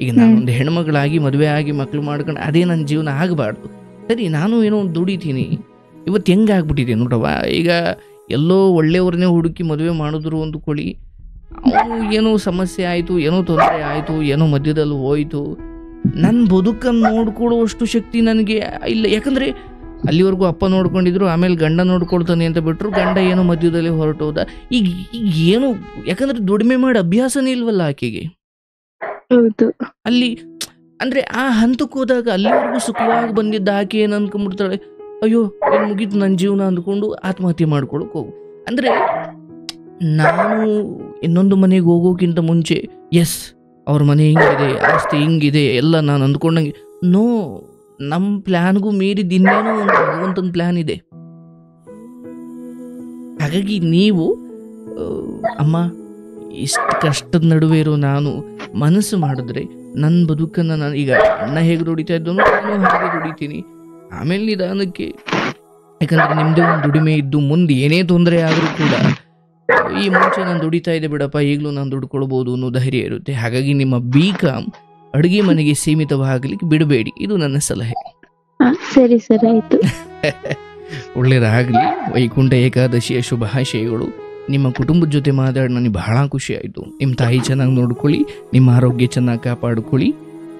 ಈಗ ನಾನೊಂದು ಹೆಣ್ಮಗಳಾಗಿ ಮದುವೆ ಆಗಿ ಮಕ್ಳು ಮಾಡ್ಕೊಂಡು ಅದೇ ನನ್ನ ಜೀವನ ಆಗಬಾರ್ದು. ಸರಿ, ನಾನು ಏನೋ ಒಂದು ದುಡಿತೀನಿ. ಇವತ್ತು ಹೆಂಗೆ ಆಗ್ಬಿಟ್ಟಿದೆ ನೋಡವ, ಈಗ ಎಲ್ಲೋ ಒಳ್ಳೆಯವ್ರನ್ನೇ ಹುಡುಕಿ ಮದುವೆ ಮಾಡಿದ್ರು ಅಂದ್ಕೊಳ್ಳಿ, ಅವನು ಏನೋ ಸಮಸ್ಯೆ ಆಯಿತು, ಏನೋ ತೊಂದರೆ ಆಯಿತು, ಏನೋ ಮಧ್ಯದಲ್ಲಿ ಹೋಯಿತು, ನನ್ನ ಬದುಕನ್ನು ನೋಡ್ಕೊಳ್ಳುವಷ್ಟು ಶಕ್ತಿ ನನಗೆ ಇಲ್ಲ. ಯಾಕಂದರೆ ಅಲ್ಲಿವರೆಗೂ ಅಪ್ಪ ನೋಡ್ಕೊಂಡಿದ್ರು, ಆಮೇಲೆ ಗಂಡ ನೋಡ್ಕೊಳ್ತಾನೆ ಅಂತ ಬಿಟ್ಟರು, ಗಂಡ ಏನೋ ಮಧ್ಯದಲ್ಲಿ ಹೊರಟೋದ. ಈಗ ಏನು, ಯಾಕಂದ್ರೆ ದುಡಿಮೆ ಮಾಡಿ ಅಭ್ಯಾಸನೇ ಇಲ್ವಲ್ಲ ಆಕೆಗೆ. ಅಲ್ಲಿ ಅಂದ್ರೆ ಆ ಹಂತಕ್ಕೆ ಹೋದಾಗ ಅಲ್ಲಿವರೆಗೂ ಸುಖವಾಗಿ ಬಂದಿದ್ದ ಆಕೆ ಏನು ಅನ್ಕೊಂಡ್ಬಿಡ್ತಾಳೆ, ಅಯ್ಯೋ ಏನು ಮುಗೀತು ನನ್ನ ಜೀವನ ಅಂದ್ಕೊಂಡು ಆತ್ಮಹತ್ಯೆ ಮಾಡ್ಕೊಳಕ್ ಹೋಗು. ಅಂದ್ರೆ ನಾನು ಇನ್ನೊಂದು ಮನೆಗೆ ಹೋಗೋಕ್ಕಿಂತ ಮುಂಚೆ ಎಸ್ ಅವ್ರ ಮನೆ ಹಿಂಗಿದೆ, ಆಸ್ತಿ ಹಿಂಗಿದೆ ಎಲ್ಲ ನಾನು ಅಂದ್ಕೊಂಡಂಗೆ, ನೋ, ನಮ್ಮ ಪ್ಲ್ಯಾನ್ಗೂ ಮೀರಿದ ಇನ್ನೇನೋ ಒಂದು ಭಗವಂತನ ಪ್ಲ್ಯಾನ್ ಇದೆ. ಹಾಗಾಗಿ ನೀವು ಅಮ್ಮ ಇಷ್ಟು ಕಷ್ಟದ ನಡುವೆ ಇರೋ ನಾನು ಮನಸ್ಸು ಮಾಡಿದ್ರೆ ನನ್ನ ಬದುಕನ್ನು, ನಾನು ಈಗ ಅಣ್ಣ ಹೇಗೆ ದುಡಿತಾ ಇದ್ದನೋ ನಾನು ಹಾಗೆ ದುಡಿತೀನಿ. ಆಮೇಲೆ ನಿಧಾನಕ್ಕೆ, ಯಾಕಂದ್ರೆ ನಿಮ್ಮದೇ ಒಂದು ದುಡಿಮೆ ಇದ್ದು ಮುಂದೆ ಏನೇ ತೊಂದರೆ ಆದರೂ ಕೂಡ ಈ ಮುಂಚೆ ನಾನು ದುಡಿತಾ ಇದ್ದೆ ಬಿಡಪ್ಪ, ಈಗಲೂ ನಾನು ದುಡ್ಕೊಳ್ಬೋದು ಅನ್ನೋ ಧೈರ್ಯ ಇರುತ್ತೆ. ಹಾಗಾಗಿ ನಿಮ್ಮ ಬಿಕಾಮ್ ಅಡುಗೆ ಮನೆಗೆ ಸೀಮಿತವಾಗಲಿಕ್ಕೆ ಬಿಡಬೇಡಿ, ಇದು ನನ್ನ ಸಲಹೆ. ಸರಿ ಸರ್, ಆಯ್ತು. ಒಳ್ಳೆಯದಾಗಲಿ. ವೈಕುಂಠ ಏಕಾದಶಿಯ ಶುಭಾಶಯಗಳು. ನಿಮ್ಮ ಕುಟುಂಬದ ಜೊತೆ ಮಾತಾಡಿ ನನಗೆ ಬಹಳ ಖುಷಿ ಆಯಿತು. ನಿಮ್ಮ ತಾಯಿ ಚೆನ್ನಾಗಿ ನೋಡ್ಕೊಳ್ಳಿ, ನಿಮ್ಮ ಆರೋಗ್ಯ ಚೆನ್ನಾಗಿ ಕಾಪಾಡ್ಕೊಳ್ಳಿ,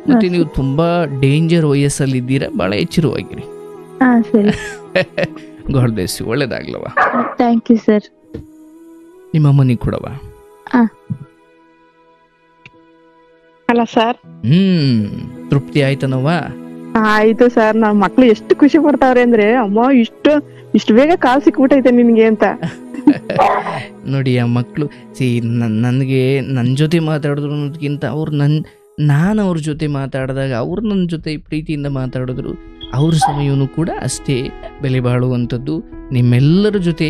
ಮತ್ತೆ ನೀವು ತುಂಬಾ ಡೇಂಜರ್ ವಯಸ್ಸಲ್ಲಿದ್ದೀರಾ, ಬಹಳ ಎಚ್ಚರವಾಗಿರಿ. God bless you. ಒಳ್ಳೇದಾಗ್ಲವಾ? Thank you sir. ನಿಮ್ಮ ಅಮ್ಮನಿಗೆ ಕೊಡವಾ? ಅಲ್ಲ ಸರ್. ತೃಪ್ತಿ ಆಯ್ತನವಾ? ಆಯ್ತು ಸರ್. ನಮ್ಮ ಮಕ್ಳು ಎಷ್ಟು ಖುಷಿ ಪಡ್ತಾವ್ರೆ ಅಂದ್ರೆ, ಅಮ್ಮ ಇಷ್ಟು ಬೇಗ ಕಾಲ್ ಸಿಕ್ಬಿಟ್ಟೈತೆ ನಿನ್ಗೆ ಅಂತ. ನೋಡಿ, ಆ ಮಕ್ಕಳು ನನಗೆ ನನ್ನ ಜೊತೆ ಮಾತಾಡಿದ್ರು ಅನ್ನೋದಕ್ಕಿಂತ ನಾನು ಅವ್ರ ಜೊತೆ ಮಾತಾಡಿದಾಗ ಅವ್ರು ನನ್ನ ಜೊತೆ ಪ್ರೀತಿಯಿಂದ ಮಾತಾಡಿದ್ರು, ಅವ್ರ ಸಮಯವನ್ನು ಕೂಡ ಅಷ್ಟೇ ಬೆಲೆ ಬಾಳುವಂಥದ್ದು. ನಿಮ್ಮೆಲ್ಲರ ಜೊತೆ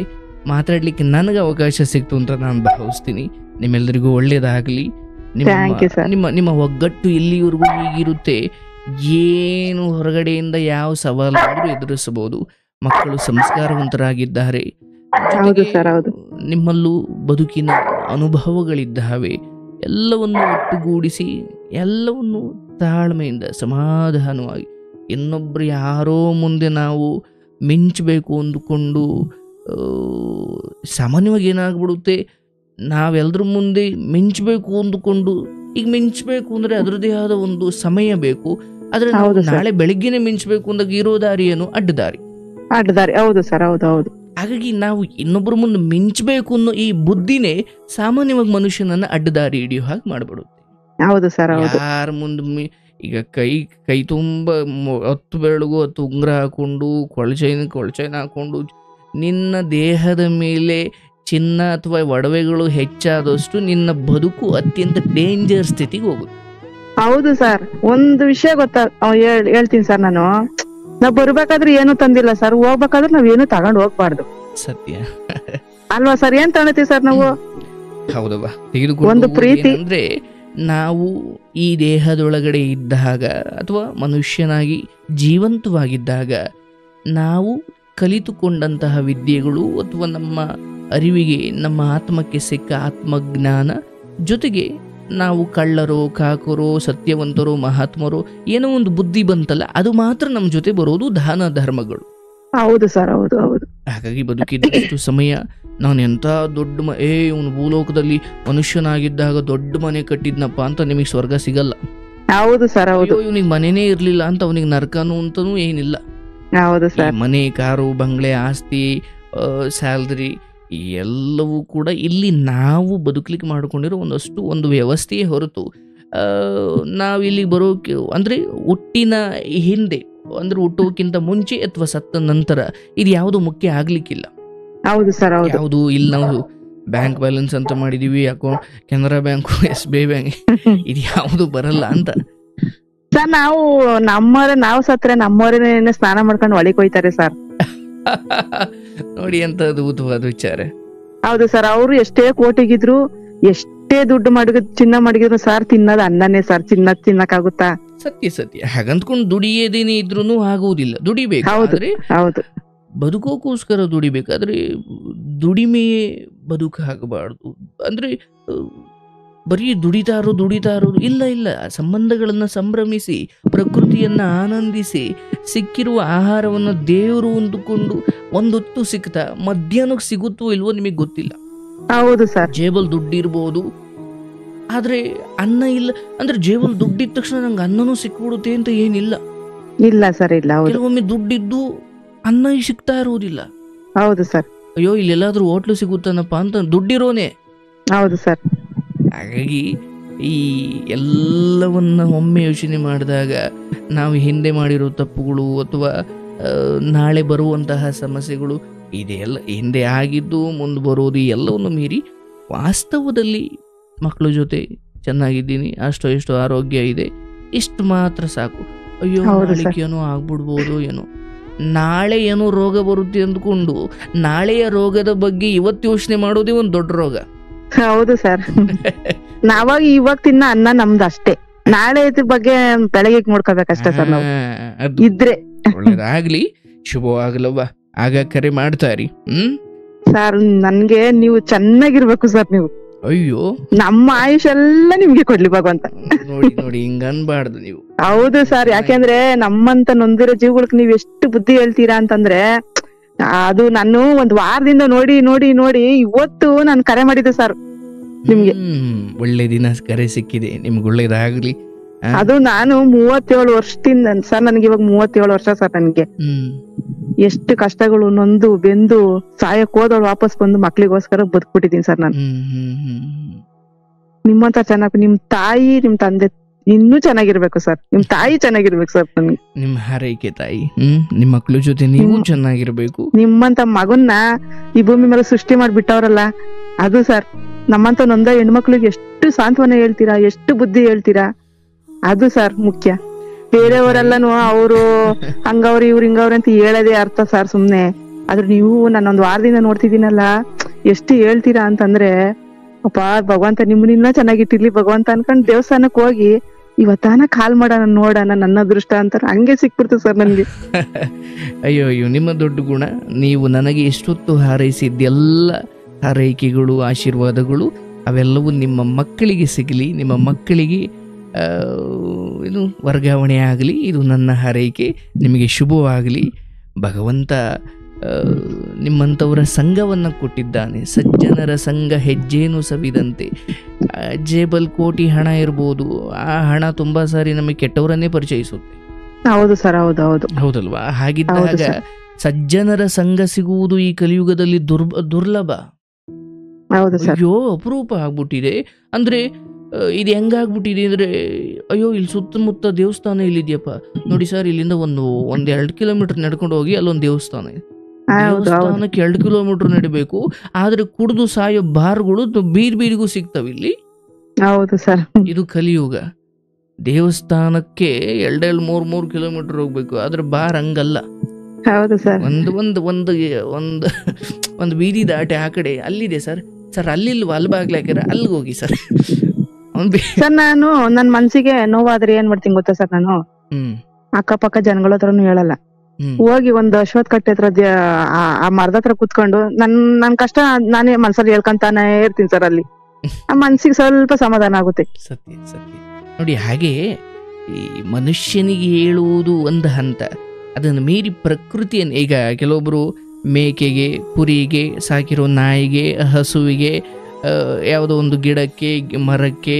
ಮಾತಾಡ್ಲಿಕ್ಕೆ ನನಗೆ ಅವಕಾಶ ಸಿಕ್ತು ಅಂತ ನಾನು ಭಾವಿಸ್ತೀನಿ. ನಿಮ್ಮೆಲ್ಲರಿಗೂ ಒಳ್ಳೇದಾಗಲಿ. ನಿಮ್ಮ ಒಗ್ಗಟ್ಟು ಎಲ್ಲಿವರೆಗೂ ಹೀಗಿರುತ್ತೆ, ಏನು ಹೊರಗಡೆಯಿಂದ ಯಾವ ಸವಾಲಾದರೂ ಎದುರಿಸಬಹುದು. ಮಕ್ಕಳು ಸಂಸ್ಕಾರವಂತರಾಗಿದ್ದಾರೆ, ನಿಮ್ಮಲ್ಲೂ ಬದುಕಿನ ಅನುಭವಗಳಿದ್ದಾವೆ. ಎಲ್ಲವನ್ನು ಒಟ್ಟುಗೂಡಿಸಿ, ಎಲ್ಲವನ್ನು ತಾಳ್ಮೆಯಿಂದ ಸಮಾಧಾನವಾಗಿ, ಇನ್ನೊಬ್ಬರು ಯಾರೋ ಮುಂದೆ ನಾವು ಮಿಂಚಬೇಕು ಅಂದುಕೊಂಡು, ಸಾಮಾನ್ಯವಾಗಿ ಏನಾಗ್ಬಿಡುತ್ತೆ, ನಾವೆಲ್ಲರ ಮುಂದೆ ಮಿಂಚಬೇಕು ಅಂದುಕೊಂಡು, ಈಗ ಮಿಂಚಬೇಕು ಅಂದರೆ ಅದರದ್ದೇ ಆದ ಒಂದು ಸಮಯ ಬೇಕು. ಆದ್ರೆ ನಾವು ಹೌದು ಸರ್. ನಾಳೆ ಬೆಳಿಗ್ಗೆನೆ ಮಿಂಚಬೇಕು ಅಂದಾಗ ಇರೋ ದಾರಿ ಏನು, ಅಡ್ಡದಾರಿ. ಅಡ್ಡದಾರಿ. ಹೌದು ಸರ್, ಹೌದು ಹೌದು. ಹಾಗಾಗಿ ನಾವು ಇನ್ನೊಬ್ಬರ ಮುಂದೆ ಮಿಂಚಬೇಕು ಅನ್ನೋ ಈ ಬುದ್ಧಿನೇ ಸಾಮಾನ್ಯವಾಗಿ ಮನುಷ್ಯನನ್ನ ಅಡ್ಡದಾರಿ ಹಿಡಿಯೋ ಹಾಗೆ ಮಾಡ್ಬಿಡುತ್ತೆ. ಹೌದು ಸರ್, ಹೌದು. ಯಾರ ಮುಂದೆ ಈಗ ಕೈ ತುಂಬ 10 ಬೆರಳಿಗೂ 10 ಉಂಗುರ ಹಾಕೊಂಡು ಕೊಳಚೈನ್ ಹಾಕೊಂಡು ನಿನ್ನ ದೇಹದ ಮೇಲೆ ಚಿನ್ನ ಅಥವಾ ಒಡವೆಗಳು ಹೆಚ್ಚಾದಷ್ಟು ನಿನ್ನ ಬದುಕು ಅತ್ಯಂತ ಡೇಂಜರ್ ಸ್ಥಿತಿಗೆ ಹೋಗುತ್ತೆ. ಹೌದು ಸರ್. ಒಂದು ವಿಷಯ ಹೇಳ್ತೀನಿ ಸರ್. ನಾವ್ ಬರ್ಬೇಕಾದ್ರೆ ಏನು ತಂದಿಲ್ಲ ಸರ್, ಹೋಗ್ಬೇಕಾದ್ರೆ ನಾವೇನು ತಗೊಂಡ್ ಹೋಗ್ಬಾರ್ದು. ಸತ್ಯ ಅಲ್ವಾ ಸರ್? ಏನ್ ತಗೊಳ್ತೀವಿ ಸರ್ ನಾವು? ಹೌದವ್ವ. ಒಂದು ತೆಗೆದುಕೊಂಡು ಪ್ರೀತಿ. ಅಂದ್ರೆ ನಾವು ಈ ದೇಹದೊಳಗಡೆ ಇದ್ದಾಗ ಅಥವಾ ಮನುಷ್ಯನಾಗಿ ಜೀವಂತವಾಗಿದ್ದಾಗ ನಾವು ಕಲಿತುಕೊಂಡಂತಹ ವಿದ್ಯೆಗಳು ಅಥವಾ ನಮ್ಮ ಅರಿವಿಗೆ, ನಮ್ಮ ಆತ್ಮಕ್ಕೆ ಸಿಕ್ಕ ಆತ್ಮಜ್ಞಾನ ಜೊತೆಗೆ ನಾವು ಕಳ್ಳರೋ, ಕಾಕರೋ, ಸತ್ಯವಂತರೋ, ಮಹಾತ್ಮರೋ ಏನೋ ಒಂದು ಬುದ್ಧಿ ಬಂತಲ್ಲ, ಅದು ಮಾತ್ರ ನಮ್ಮ ಜೊತೆ ಬರೋದು ದಾನ ಧರ್ಮಗಳು. ಹೌದು ಸರ್, ಹೌದು ಹೌದು. ಹಾಗಾಗಿ ಬದುಕಿದಷ್ಟು ಸಮಯ ನಾನು ಎಂಥ ದೊಡ್ಡ ಇವನು ಭೂಲೋಕದಲ್ಲಿ ಮನುಷ್ಯನಾಗಿದ್ದಾಗ ದೊಡ್ಡ ಮನೆ ಕಟ್ಟಿದ್ನಪ್ಪ ಅಂತ ನಿಮಗೆ ಸ್ವರ್ಗ ಸಿಗಲ್ಲ. ಹೌದು ಸರ್, ಹೌದು. ಇವನಿಗೆ ಮನೆನೇ ಇರ್ಲಿಲ್ಲ ಅಂತ ಅವನಿಗೆ ನರಕನು ಅಂತನೂ ಏನಿಲ್ಲ. ಹೌದು ಸರ್. ಮನೆ, ಕಾರು, ಬಂಗ್ಲೆ, ಆಸ್ತಿ, ಸ್ಯಾಲ್ರಿ ಎಲ್ಲವೂ ಕೂಡ ಇಲ್ಲಿ ನಾವು ಬದುಕಲಿಕ್ಕೆ ಮಾಡ್ಕೊಂಡಿರೋ ಒಂದು ವ್ಯವಸ್ಥೆಯೇ ಹೊರತು ನಾವಿಲ್ಲಿ ಬರೋಕೆ ಅಂದ್ರೆ ಹುಟ್ಟಿನ ಹಿಂದೆ, ಅಂದ್ರೆ ಹುಟ್ಟೋಕ್ಕಿಂತ ಮುಂಚೆ ಅಥವಾ ಸತ್ತ ನಂತರ ಇದು ಯಾವುದು ಮುಖ್ಯ ಆಗ್ಲಿಕ್ಕಿಲ್ಲ. ಹೌದು ಸರ್, ಹೌದು. ಯಾವುದು ಇಲ್ಲಿ ನಾವು ಬ್ಯಾಂಕ್ ಬ್ಯಾಲೆನ್ಸ್ ಅಂತ ಮಾಡಿದೀವಿ, account Canara bank, SBI bank, ಇದು ಯಾವುದು ಬರಲ್ಲ ಅಂತ ಸರ್. ನಾವು ಸತ್ರೆ ನಮ್ಮವರೇನೆ ಸ್ನಾನ ಮಾಡ್ಕೊಂಡು ಒಳಗೆ ಹೋಯ್ತಾರೆ ಸರ್. ನೋಡಿ ಅಂತ ಅದ್ಭುತವಾದ ವಿಚಾರ. ಹೌದು ಸರ್. ಅವ್ರು ಎಷ್ಟೇ ಕೋಟಿಗಿದ್ರು, ಎಷ್ಟೇ ದುಡ್ಡು ಚಿನ್ನ ಮಡಗಿದ್ರು ಸರ್, ತಿನ್ನೋದು ಅನ್ನನೇ ಸರ್. ತಿನ್ನಕ್ಕಾಗುತ್ತಾ? ಸತ್ಯ. ಹಾಗಂತ್ಕೊಂಡು ದುಡಿಯದೇನೆ ಇದ್ರೂ ಆಗುವುದಿಲ್ಲ. ದುಡಿಬೇಕು, ಆದ್ರೆ ಹೌದು, ಬದುಕೋಕೋಸ್ಕರ ದುಡಿಬೇಕಾದ್ರೆ ದುಡಿಮೆಯೇ ಬದುಕು ಆಗಬಾರ್ದು. ಅಂದ್ರೆ ಬರೀ ದುಡಿತಾರೋ ಇಲ್ಲ. ಸಂಬಂಧಗಳನ್ನ ಸಂಭ್ರಮಿಸಿ, ಪ್ರಕೃತಿಯನ್ನ ಆನಂದಿಸಿ, ಸಿಕ್ಕಿರುವ ಆಹಾರವನ್ನ ದೇವರು ಅಂದುಕೊಂಡು ಒಂದೊತ್ತು ಸಿಕ್ತಾ ಮಧ್ಯಾಹ್ನಕ್ಕೆ ಸಿಗುತ್ತೋ ಇಲ್ವೋ ನಿಮಗೆ ಗೊತ್ತಿಲ್ಲ. ಹೌದು ಸರ್. ಜೇಬಲ್ ದುಡ್ಡಿರ್ಬೋದು, ಆದ್ರೆ ಅನ್ನ ಇಲ್ಲ. ಅಂದ್ರೆ ಜೇಬಲ್ ದುಡ್ಡಿದ ತಕ್ಷಣ ನಂಗೆ ಅನ್ನನೂ ಸಿಕ್ಬಿಡುತ್ತೆ ಅಂತ ಏನಿಲ್ಲ. ಇಲ್ಲ ಸರ್, ಇಲ್ಲ. ಕೆಲವೊಮ್ಮೆ ದುಡ್ಡಿದ್ದು ಅನ್ನ ಸಿಗ್ತಾ ಇರುವುದಿಲ್ಲ. ಹೌದು ಸರ್. ಅಯ್ಯೋ ಇಲ್ಲೆಲ್ಲಾದ್ರೂ ಹೋಟ್ಲು ಸಿಗುತ್ತಾನಪ್ಪ ಅಂತ ದುಡ್ಡಿರೋನೆ. ಹೌದು ಸರ್. ಹಾಗಾಗಿ ಈ ಎಲ್ಲವನ್ನ ಒಮ್ಮೆ ಯೋಚನೆ ಮಾಡಿದಾಗ ನಾವು ಹಿಂದೆ ಮಾಡಿರೋ ತಪ್ಪುಗಳು ಅಥವಾ ನಾಳೆ ಬರುವಂತಹ ಸಮಸ್ಯೆಗಳು ಇದೆಲ್ಲ ಹಿಂದೆ ಆಗಿದ್ದು ಮುಂದೆ ಬರೋದು ಎಲ್ಲವನ್ನು ಮೀರಿ ವಾಸ್ತವದಲ್ಲಿ ಮಕ್ಕಳ ಜೊತೆ ಚೆನ್ನಾಗಿದ್ದೀನಿ, ಅಷ್ಟೋ ಎಷ್ಟೋ ಆರೋಗ್ಯ ಇದೆ, ಇಷ್ಟು ಮಾತ್ರ ಸಾಕು. ಅಯ್ಯೋ ಏನೋ ಆಗ್ಬಿಡ್ಬೋದು, ಏನೋ ನಾಳೆ ಏನೋ ರೋಗ ಬರುತ್ತೆ ಅಂದ್ಕೊಂಡು ನಾಳೆಯ ರೋಗದ ಬಗ್ಗೆ ಇವತ್ತು ಯೋಚನೆ ಮಾಡೋದೇ ಒಂದು ದೊಡ್ಡ ರೋಗ. ಹೌದು ಸರ್. ಇವಾಗ ತಿನ್ನ ಅನ್ನ ನಮ್ದು ಅಷ್ಟೇ, ನಾಳೆ ಇದ್ರ ಬಗ್ಗೆ ಬೆಳಗ್ಗೆ ನೋಡ್ಕೋಬೇಕಷ್ಟೇ ಸರ್. ನಾವು ಇದ್ರೆ ಒಳ್ಳೇದಾಗ್ಲಿ, ಶುಭವಾಗ್ಲವ್ವ. ಆಗ ಕರೆ ಮಾಡ್ತಾರಿ. ಸರ್, ನನ್ಗೆ ನೀವು ಚೆನ್ನಾಗಿರ್ಬೇಕು ಸರ್. ನೀವು ಅಯ್ಯೋ ನಮ್ಮ ಆಯುಷ್ ಎಲ್ಲ ನಿಮ್ಗೆ ಕೊಡ್ಲಿ ಭಗವಂತ. ನೋಡಿ ಹಿಂಗ ಅನ್ಬಾರ್ದು ನೀವು. ಹೌದು ಸರ್. ಯಾಕೆಂದ್ರೆ ನಮ್ಮಂತ ನೊಂದಿರೋ ಜೀವಗಳಿಗೆ ನೀವ್ ಎಷ್ಟು ಬುದ್ಧಿ ಹೇಳ್ತೀರಾ ಅಂತಂದ್ರೆ, ಅದು ನಾನು ಒಂದ್ ವಾರದಿಂದ ನೋಡಿ ಇವತ್ತು ನಾನು ಕರೆ ಮಾಡಿದ್ದೆ ಸರ್ ನಿಮ್ಗೆ. ಒಳ್ಳೆ ದಿನ ಕರೆ ಸಿಕ್ಕಿದೆ, ನಿಮ್ಗೆ ಒಳ್ಳೇದಾಗ್ಲಿ. ಅದು ನಾನು 37 ವರ್ಷದಿಂದ ಸರ್, ನನ್ಗೆ ಇವಾಗ 37 ವರ್ಷ ಸರ್. ನನ್ಗೆ ಎಷ್ಟು ಕಷ್ಟಗಳು ನೊಂದು ಬೆಂದು ಸಾಯಕ್ ಹೋದವ್ರು ವಾಪಸ್ ಬಂದು ಮಕ್ಳಿಗೋಸ್ಕರ ಬದುಕ್ಬಿಟ್ಟಿದೀನಿ ಸರ್ ನಾನು. ನಿಮ್ಮಂತ ಚೆನ್ನಾಗಿ ನಿಮ್ ತಾಯಿ ನಿಮ್ ತಂದೆ ಇನ್ನೂ ಚೆನ್ನಾಗಿರ್ಬೇಕು ಸರ್. ನಿಮ್ ತಾಯಿ ಚೆನ್ನಾಗಿರ್ಬೇಕು ಸರ್. ನನ್ಗೆ ನಿಮ್ ಹಾರೈಕೆ ತಾಯಿ, ನಿಮ್ ಮಕ್ಳ ಜೊತೆ ನೀವು ಚೆನ್ನಾಗಿರ್ಬೇಕು. ನಿಮ್ಮಂತ ಮಗನ್ನ ಈ ಭೂಮಿ ಮೇಲೆ ಸೃಷ್ಟಿ ಮಾಡ್ಬಿಟ್ಟವ್ರಲ್ಲ, ಅದು ಸರ್. ನಮ್ಮಂತ ನೊಂದ ಹೆಣ್ಮಕ್ಳಿಗೆ ಎಷ್ಟು ಸಾಂತ್ವನ ಹೇಳ್ತೀರಾ, ಎಷ್ಟು ಬುದ್ಧಿ ಹೇಳ್ತೀರಾ, ಅದು ಸರ್ ಮುಖ್ಯ. ಬೇರೆಯವರೆಲ್ಲನು ಅವರು ಹಂಗವ್ರಿ ಇವ್ರು ಹಿಂಗವ್ರಿ ಅಂತ ಹೇಳೋದೇ ಅರ್ಥ ಸರ್ ಸುಮ್ನೆ. ಆದ್ರೆ ನೀವು ನಾನೊಂದ್ ವಾರದಿಂದ ನೋಡ್ತಿದ್ದೀನಲ್ಲ, ಎಷ್ಟು ಹೇಳ್ತೀರಾ ಅಂತಂದ್ರೆ, ಅಪ್ಪ ಭಗವಂತ ನಿಮ್ಮನ್ನ ಚೆನ್ನಾಗಿಟ್ಟಿರ್ಲಿ ಭಗವಂತ ಅನ್ಕೊಂಡ್ ದೇವಸ್ಥಾನಕ್ ಹೋಗಿ ಇವತ್ತಾನ ಕಾಲ್ ಮಾಡೋಣ ನೋಡೋಣ ನನ್ನ ಅದೃಷ್ಟ ಅಂತ ಹಂಗೆ ಸಿಕ್ಬಿಡ್ತು ಸರ್ ನನ್ಗೆ. ಅಯ್ಯೋ ನಿಮ್ಮ ದೊಡ್ಡ ಗುಣ. ನೀವು ನನಗೆ ಎಷ್ಟೊತ್ತು ಹಾರೈಸಿದ್ದೆಲ್ಲ ಹಾರೈಕೆಗಳು, ಆಶೀರ್ವಾದಗಳು ಅವೆಲ್ಲವೂ ನಿಮ್ಮ ಮಕ್ಕಳಿಗೆ ಸಿಗಲಿ, ನಿಮ್ಮ ಮಕ್ಕಳಿಗೆ ಇದು ವರ್ಗಾವಣೆ ಆಗಲಿ. ಇದು ನನ್ನ ಹಾರೈಕೆ. ನಿಮಗೆ ಶುಭವಾಗಲಿ. ಭಗವಂತ ನಿಮ್ಮಂಥವರ ಸಂಘವನ್ನು ಕೊಟ್ಟಿದ್ದಾನೆ. ಸಜ್ಜನರ ಸಂಘ ಹೆಜ್ಜೇನು ಸವಿದಂತೆ. ಜೇಬಲ್ ಕೋಟಿ ಹಣ ಇರ್ಬೋದು, ಆ ಹಣ ತುಂಬಾ ಸಾರಿ ನಮಗೆ ಕೆಟ್ಟವರನ್ನೇ ಪರಿಚಯಿಸುತ್ತೆ. ಹೌದು ಸರ್, ಹೌದು ಹೌದು ಹೌದಲ್ವಾ? ಹೌದು ಹಾಗಿದ್ದಾಗ ಸರ್. ಸಜ್ಜನರ ಸಂಘ ಸಿಗುವುದು ಈ ಕಲಿಯುಗದಲ್ಲಿ ದುರ್ಲಭ. ಹೌದು ಸರ್. ಅಯ್ಯೋ ಅಪರೂಪ ಆಗ್ಬಿಟ್ಟಿದೆ. ಅಂದ್ರೆ ಇದು ಹೆಂಗಾಗ್ಬಿಟ್ಟಿದೆ ಅಂದ್ರೆ, ಅಯ್ಯೋ ಇಲ್ಲಿ ಸುತ್ತಮುತ್ತ ದೇವಸ್ಥಾನ ಇಲ್ಲಿದ್ಯಪ್ಪ ನೋಡಿ ಸರ್, ಇಲ್ಲಿಂದ ಒಂದು 2 ಕಿಲೋಮೀಟರ್ ನಡ್ಕೊಂಡು ಹೋಗಿ ಅಲ್ಲೊಂದು ದೇವಸ್ಥಾನ ಇದೆ. ಹೌದು ಹೌದು ದೇವಸ್ಥಾನಕ್ಕೆ 2 ಕಿಲೋಮೀಟರ್ ನಡಿಬೇಕು. ಆದ್ರೆ ಕುಡಿದು ಸಾಯೋ ಬಾರ್ಗಳು ಬೀದಿಗೂ ಸಿಗ್ತಾವ ಇಲ್ಲಿ. ಹೌದು ಸರ್. ಇದು ಕಲಿಯುಗ. ದೇವಸ್ಥಾನಕ್ಕೆ 2-3 ಕಿಲೋಮೀಟರ್ ಹೋಗ್ಬೇಕು, ಆದ್ರೆ ಬಾರ್ ಹಂಗಲ್ಲ. ಹೌದು ಸರ್. ಒಂದು ಒಂದು ಒಂದು ಒಂದು ಒಂದು ಬೀದಿ ದಾಟಿ ಆ ಕಡೆ ಅಲ್ಲಿದೆ ಸರ್. ಅಲ್ಲಿಲ್ವಾ, ಅಲ್ಲಿ ಬಾಗ್ಲಿ ಹಾಕ್ಯಾರ, ಅಲ್ಲಿಗೆ ಹೋಗಿ ಸರ್. ಸರ್ ನಾನು ನನ್ ಮನ್ಸಿಗೆ ನೋವಾದ್ರೆ ಏನ್ ಮಾಡ್ತೀನಿ ಗೊತ್ತಾ ಸರ್, ನಾನು ಅಕ್ಕಪಕ್ಕ ಜನಗಳ ಹತ್ರನು ಹೇಳಲ್ಲ. ಹೋಗಿ ಒಂದು ಅಶ್ವತ್ ಕಟ್ಟೆ ಹತ್ರ ಆ ಮರದ ಹತ್ರ ಕುತ್ಕೊಂಡು ನನ್ ಕಷ್ಟ ನಾನೇ ಮನ್ಸಲ್ಲಿ ಹೇಳ್ಕೊಂತಾನೆ ಇರ್ತೀನಿ ಸರ್. ಅಲ್ಲಿ ಆ ಮನ್ಸಿಗೆ ಸ್ವಲ್ಪ ಸಮಾಧಾನ ಆಗುತ್ತೆ. ಸತ್ಯ ಸತ್ಯ ನೋಡಿ. ಹಾಗೆ ಈ ಮನುಷ್ಯನಿಗೆ ಹೇಳುವುದು ಒಂದು ಹಂತ, ಅದನ್ನು ಮೀರಿ ಪ್ರಕೃತಿಯನ್ನು, ಈಗ ಕೆಲವೊಬ್ರು ಮೇಕೆಗೆ, ಕುರಿಗೆ, ಸಾಕಿರೋ ನಾಯಿಗೆ, ಹಸುವಿಗೆ, ಯಾವುದೋ ಒಂದು ಗಿಡಕ್ಕೆ, ಮರಕ್ಕೆ,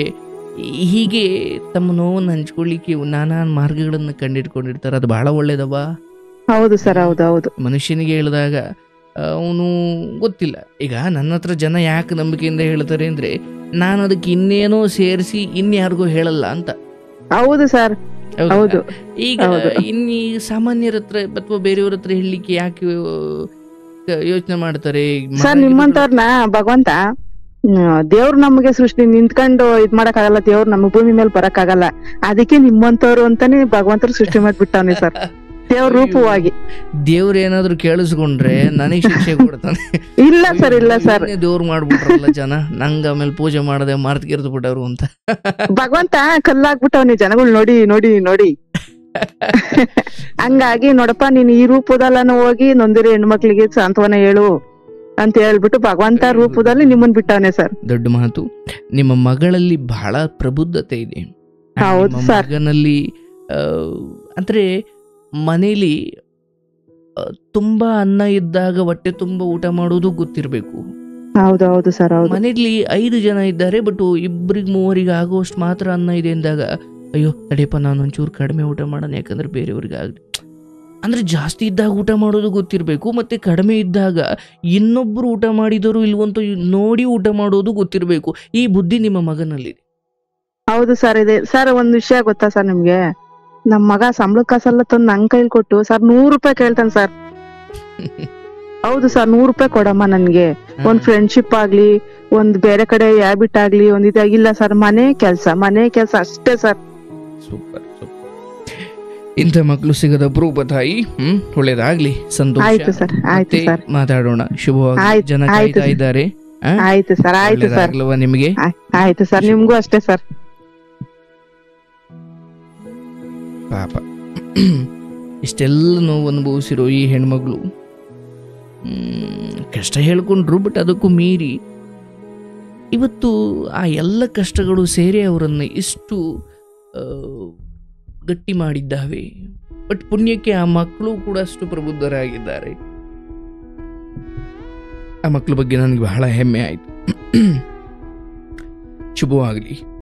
ಹೀಗೆ ತಮ್ಮ ನೋವನ್ನು ಹಂಚ್ಕೊಳ್ಳಿಕ್ಕೆ ನಾನಾ ಮಾರ್ಗಗಳನ್ನು ಕಂಡಿಡ್ಕೊಂಡಿರ್ತಾರೆ. ಅದು ಬಹಳ ಒಳ್ಳೇದವ. ಹೌದು ಸರ್, ಹೌದು ಹೌದು. ಮನುಷ್ಯನಿಗೆ ಹೇಳಿದಾಗ ಅವನು ಗೊತ್ತಿಲ್ಲ. ಈಗ ನನ್ನ ಹತ್ರ ಜನ ಯಾಕೆ ನಂಬಿಕೆಯಿಂದ ಹೇಳ್ತಾರೆ ಅಂದ್ರೆ, ನಾನು ಅದಕ್ಕೆ ಇನ್ನೇನೋ ಸೇರಿಸಿ ಇನ್ಯಾರಿಗೂ ಹೇಳಲ್ಲ ಅಂತ. ಹೌದು ಸರ್, ಹೌದು. ಈಗ ಇನ್ನೀ ಸಾಮಾನ್ಯರ ಹತ್ರ ಅಥವಾ ಬೇರೆಯವ್ರ ಹತ್ರ ಹೇಳಲಿಕ್ಕೆ ಯಾಕೆ ಯೋಚನೆ ಮಾಡ್ತಾರೆ ಸರ್? ನಿಮ್ಮಂತವ್ರನ್ನ ಭಗವಂತ ದೇವ್ರು ನಮಗೆ ಸೃಷ್ಟಿ ನಿಂತ್ಕೊಂಡು ಇದ್ ಮಾಡಕ್ ಆಗಲ್ಲ. ದೇವ್ರು ನಮ್ಮ ಭೂಮಿ ಮೇಲೆ ಬರಕ್ ಆಗಲ್ಲ. ಅದಕ್ಕೆ ನಿಮ್ಮಂತವ್ರು ಅಂತಾನೆ ಭಗವಂತರು ಸೃಷ್ಟಿ ಮಾಡ್ಬಿಟ್ಟವನೇ ಸರ್, ದೇವ್ರ ರೂಪವಾಗಿ. ದೇವ್ರ ಏನಾದ್ರು ಕೇಳಿಸ್ಕೊಂಡ್ರೆ ನನಗೆ ಶಿಕ್ಷೆ ಕೊಡ್ತಾನೆ. ಇಲ್ಲ ಸರ್, ಇಲ್ಲ ಸರ್. ದೇವ್ರು ಮಾಡ್ಬಿಟ್ರಲ್ಲ ಜನ, ನಂಗ ಆಮೇಲೆ ಪೂಜೆ ಮಾಡದೆ ಮಾರ್ತ್ಗಿರ್ದು ಬಿಟ್ಟವ್ರು ಅಂತ ಭಗವಂತ ಕಲ್ಲಾಗ್ಬಿಟ್ಟವ್ನಿ ಜನಗಳು ನೋಡಿ ನೋಡಿ ನೋಡಿ. ಹಂಗಾಗಿ ನೋಡಪ್ಪ, ನೀನ್ ಈ ರೂಪದಲ್ಲೂ ಹೋಗಿ ನೊಂದಿರೋ ಹೆಣ್ಮಕ್ಳಿಗೆ ಸಾಂತ್ವನ ಹೇಳು ಅಂತ ಹೇಳ್ಬಿಟ್ಟು ಭಗವಂತ ರೂಪದಲ್ಲಿ ನಿಮ್ಮನ್ ಬಿಟ್ಟವನೇ ಸರ್. ದೊಡ್ಡ ಮಾತು. ನಿಮ್ಮ ಮಗಳಲ್ಲಿ ಬಹಳ ಪ್ರಬುದ್ಧತೆ ಇದೆ. ಹೌದು ಸರ್. ಮಗನಲ್ಲಿ ಅಂದ್ರೆ ಮನೇಲಿ ತುಂಬಾ ಅನ್ನ ಇದ್ದಾಗ ಹೊಟ್ಟೆ ತುಂಬಾ ಊಟ ಮಾಡೋದು ಗೊತ್ತಿರ್ಬೇಕು. ಹೌದು ಹೌದು ಸರ್, ಹೌದು. ಮನೇಲಿ 5 ಜನ ಇದ್ದಾರೆ, ಬಟ್ 2-3 ಆಗೋಷ್ಟು ಮಾತ್ರ ಅನ್ನ ಇದೆ ಅಂದಾಗ, ಅಯ್ಯೋ ತಡೆಯಪ್ಪ ನಾನು ಒಂಚೂರು ಕಡಿಮೆ ಊಟ ಮಾಡೋಣ, ಯಾಕಂದ್ರೆ ಬೇರೆಯವ್ರಿಗೆ ಆಗಲಿ. ಅಂದ್ರೆ ಜಾಸ್ತಿ ಇದ್ದಾಗ ಊಟ ಮಾಡೋದು ಗೊತ್ತಿರ್ಬೇಕು, ಮತ್ತೆ ಕಡಿಮೆ ಇದ್ದಾಗ ಇನ್ನೊಬ್ರು ಊಟ ಮಾಡಿದರು ಇಲ್ವಂತ ನೋಡಿ ಊಟ ಮಾಡೋದು ಗೊತ್ತಿರ್ಬೇಕು. ಈ ಬುದ್ಧಿ ನಿಮ್ಮ ಮಗನಲ್ಲಿದೆ. ಹೌದು ಸರ್, ಇದೆ ಸರ್. ಒಂದ್ ವಿಷಯ ಗೊತ್ತಾ ಸರ್ ನಿಮ್ಗೆ? ನಮ್ ಮಗ ಸಂಬಳ ಕಾಸೆಲ್ಲ ತಂದು ನನ್ ಕೈಲಿ ಕೊಟ್ಟು ಸರ್ 100 ರೂಪಾಯಿ ಕೇಳ್ತಾನೆ ಸರ್. ಹೌದು ಸರ್, 100 ರೂಪಾಯಿ ಕೊಡಮ್ಮ ನನ್ಗೆ, ಒಂದ್ ಫ್ರೆಂಡ್ಶಿಪ್ ಆಗ್ಲಿ, ಒಂದ್ ಬೇರೆ ಕಡೆ ಹ್ಯಾಬಿಟ್ ಆಗ್ಲಿ, ಒಂದ್ ಇದಾಗಿಲ್ಲ ಸರ್. ಮನೆ ಕೆಲ್ಸ ಅಷ್ಟೇ ಸರ್. Super super. ಇಂಥ ಮಕ್ಕಳು ಸಿಗದ ಅಪರೂಪ ತಾಯಿ. ಒಳ್ಳೇದಾಗ್ಲಿ, ಸಂತೋಷ. ಆಯ್ತು ಸರ್, ಆಯ್ತು ಸರ್. ಮಾತಾಡೋಣ. ಶುಭವಾಗಿ. ಜನ ಕಾಯ್ತಾ ಇದ್ದಾರೆ. ಆಯ್ತು ಸರ್, ಆಯ್ತು ಸರ್. ನಿಮಗೆ ಆಯ್ತು ಸರ್, ನಿಮ್ಗೂ ಅಷ್ಟೇ ಸರ್. ಪಾಪ ಇಷ್ಟೆಲ್ಲ ನೋವು ಅನುಭವಿಸಿರೋ ಈ ಹೆಣ್ಮಗಳು ಕಷ್ಟ ಹೇಳ್ಕೊಂಡ್ರು, ಬಟ್ ಅದಕ್ಕೂ ಮೀರಿ ಇವತ್ತು ಆ ಎಲ್ಲ ಕಷ್ಟಗಳು ಸೇರಿ ಅವರನ್ನು ಇಷ್ಟು ಗಟ್ಟಿ ಮಾಡಿದ್ದಾವೆ. ಬಟ್ ಪುಣ್ಯಕ್ಕೆ ಆ ಮಕ್ಕಳು ಕೂಡ ಅಷ್ಟು ಪ್ರಬುದ್ಧರಾಗಿದ್ದಾರೆ. ಆ ಮಕ್ಕಳ ಬಗ್ಗೆ ನನಗೆ ಬಹಳ ಹೆಮ್ಮೆ ಆಯಿತು. ಶುಭವಾಗಲಿ.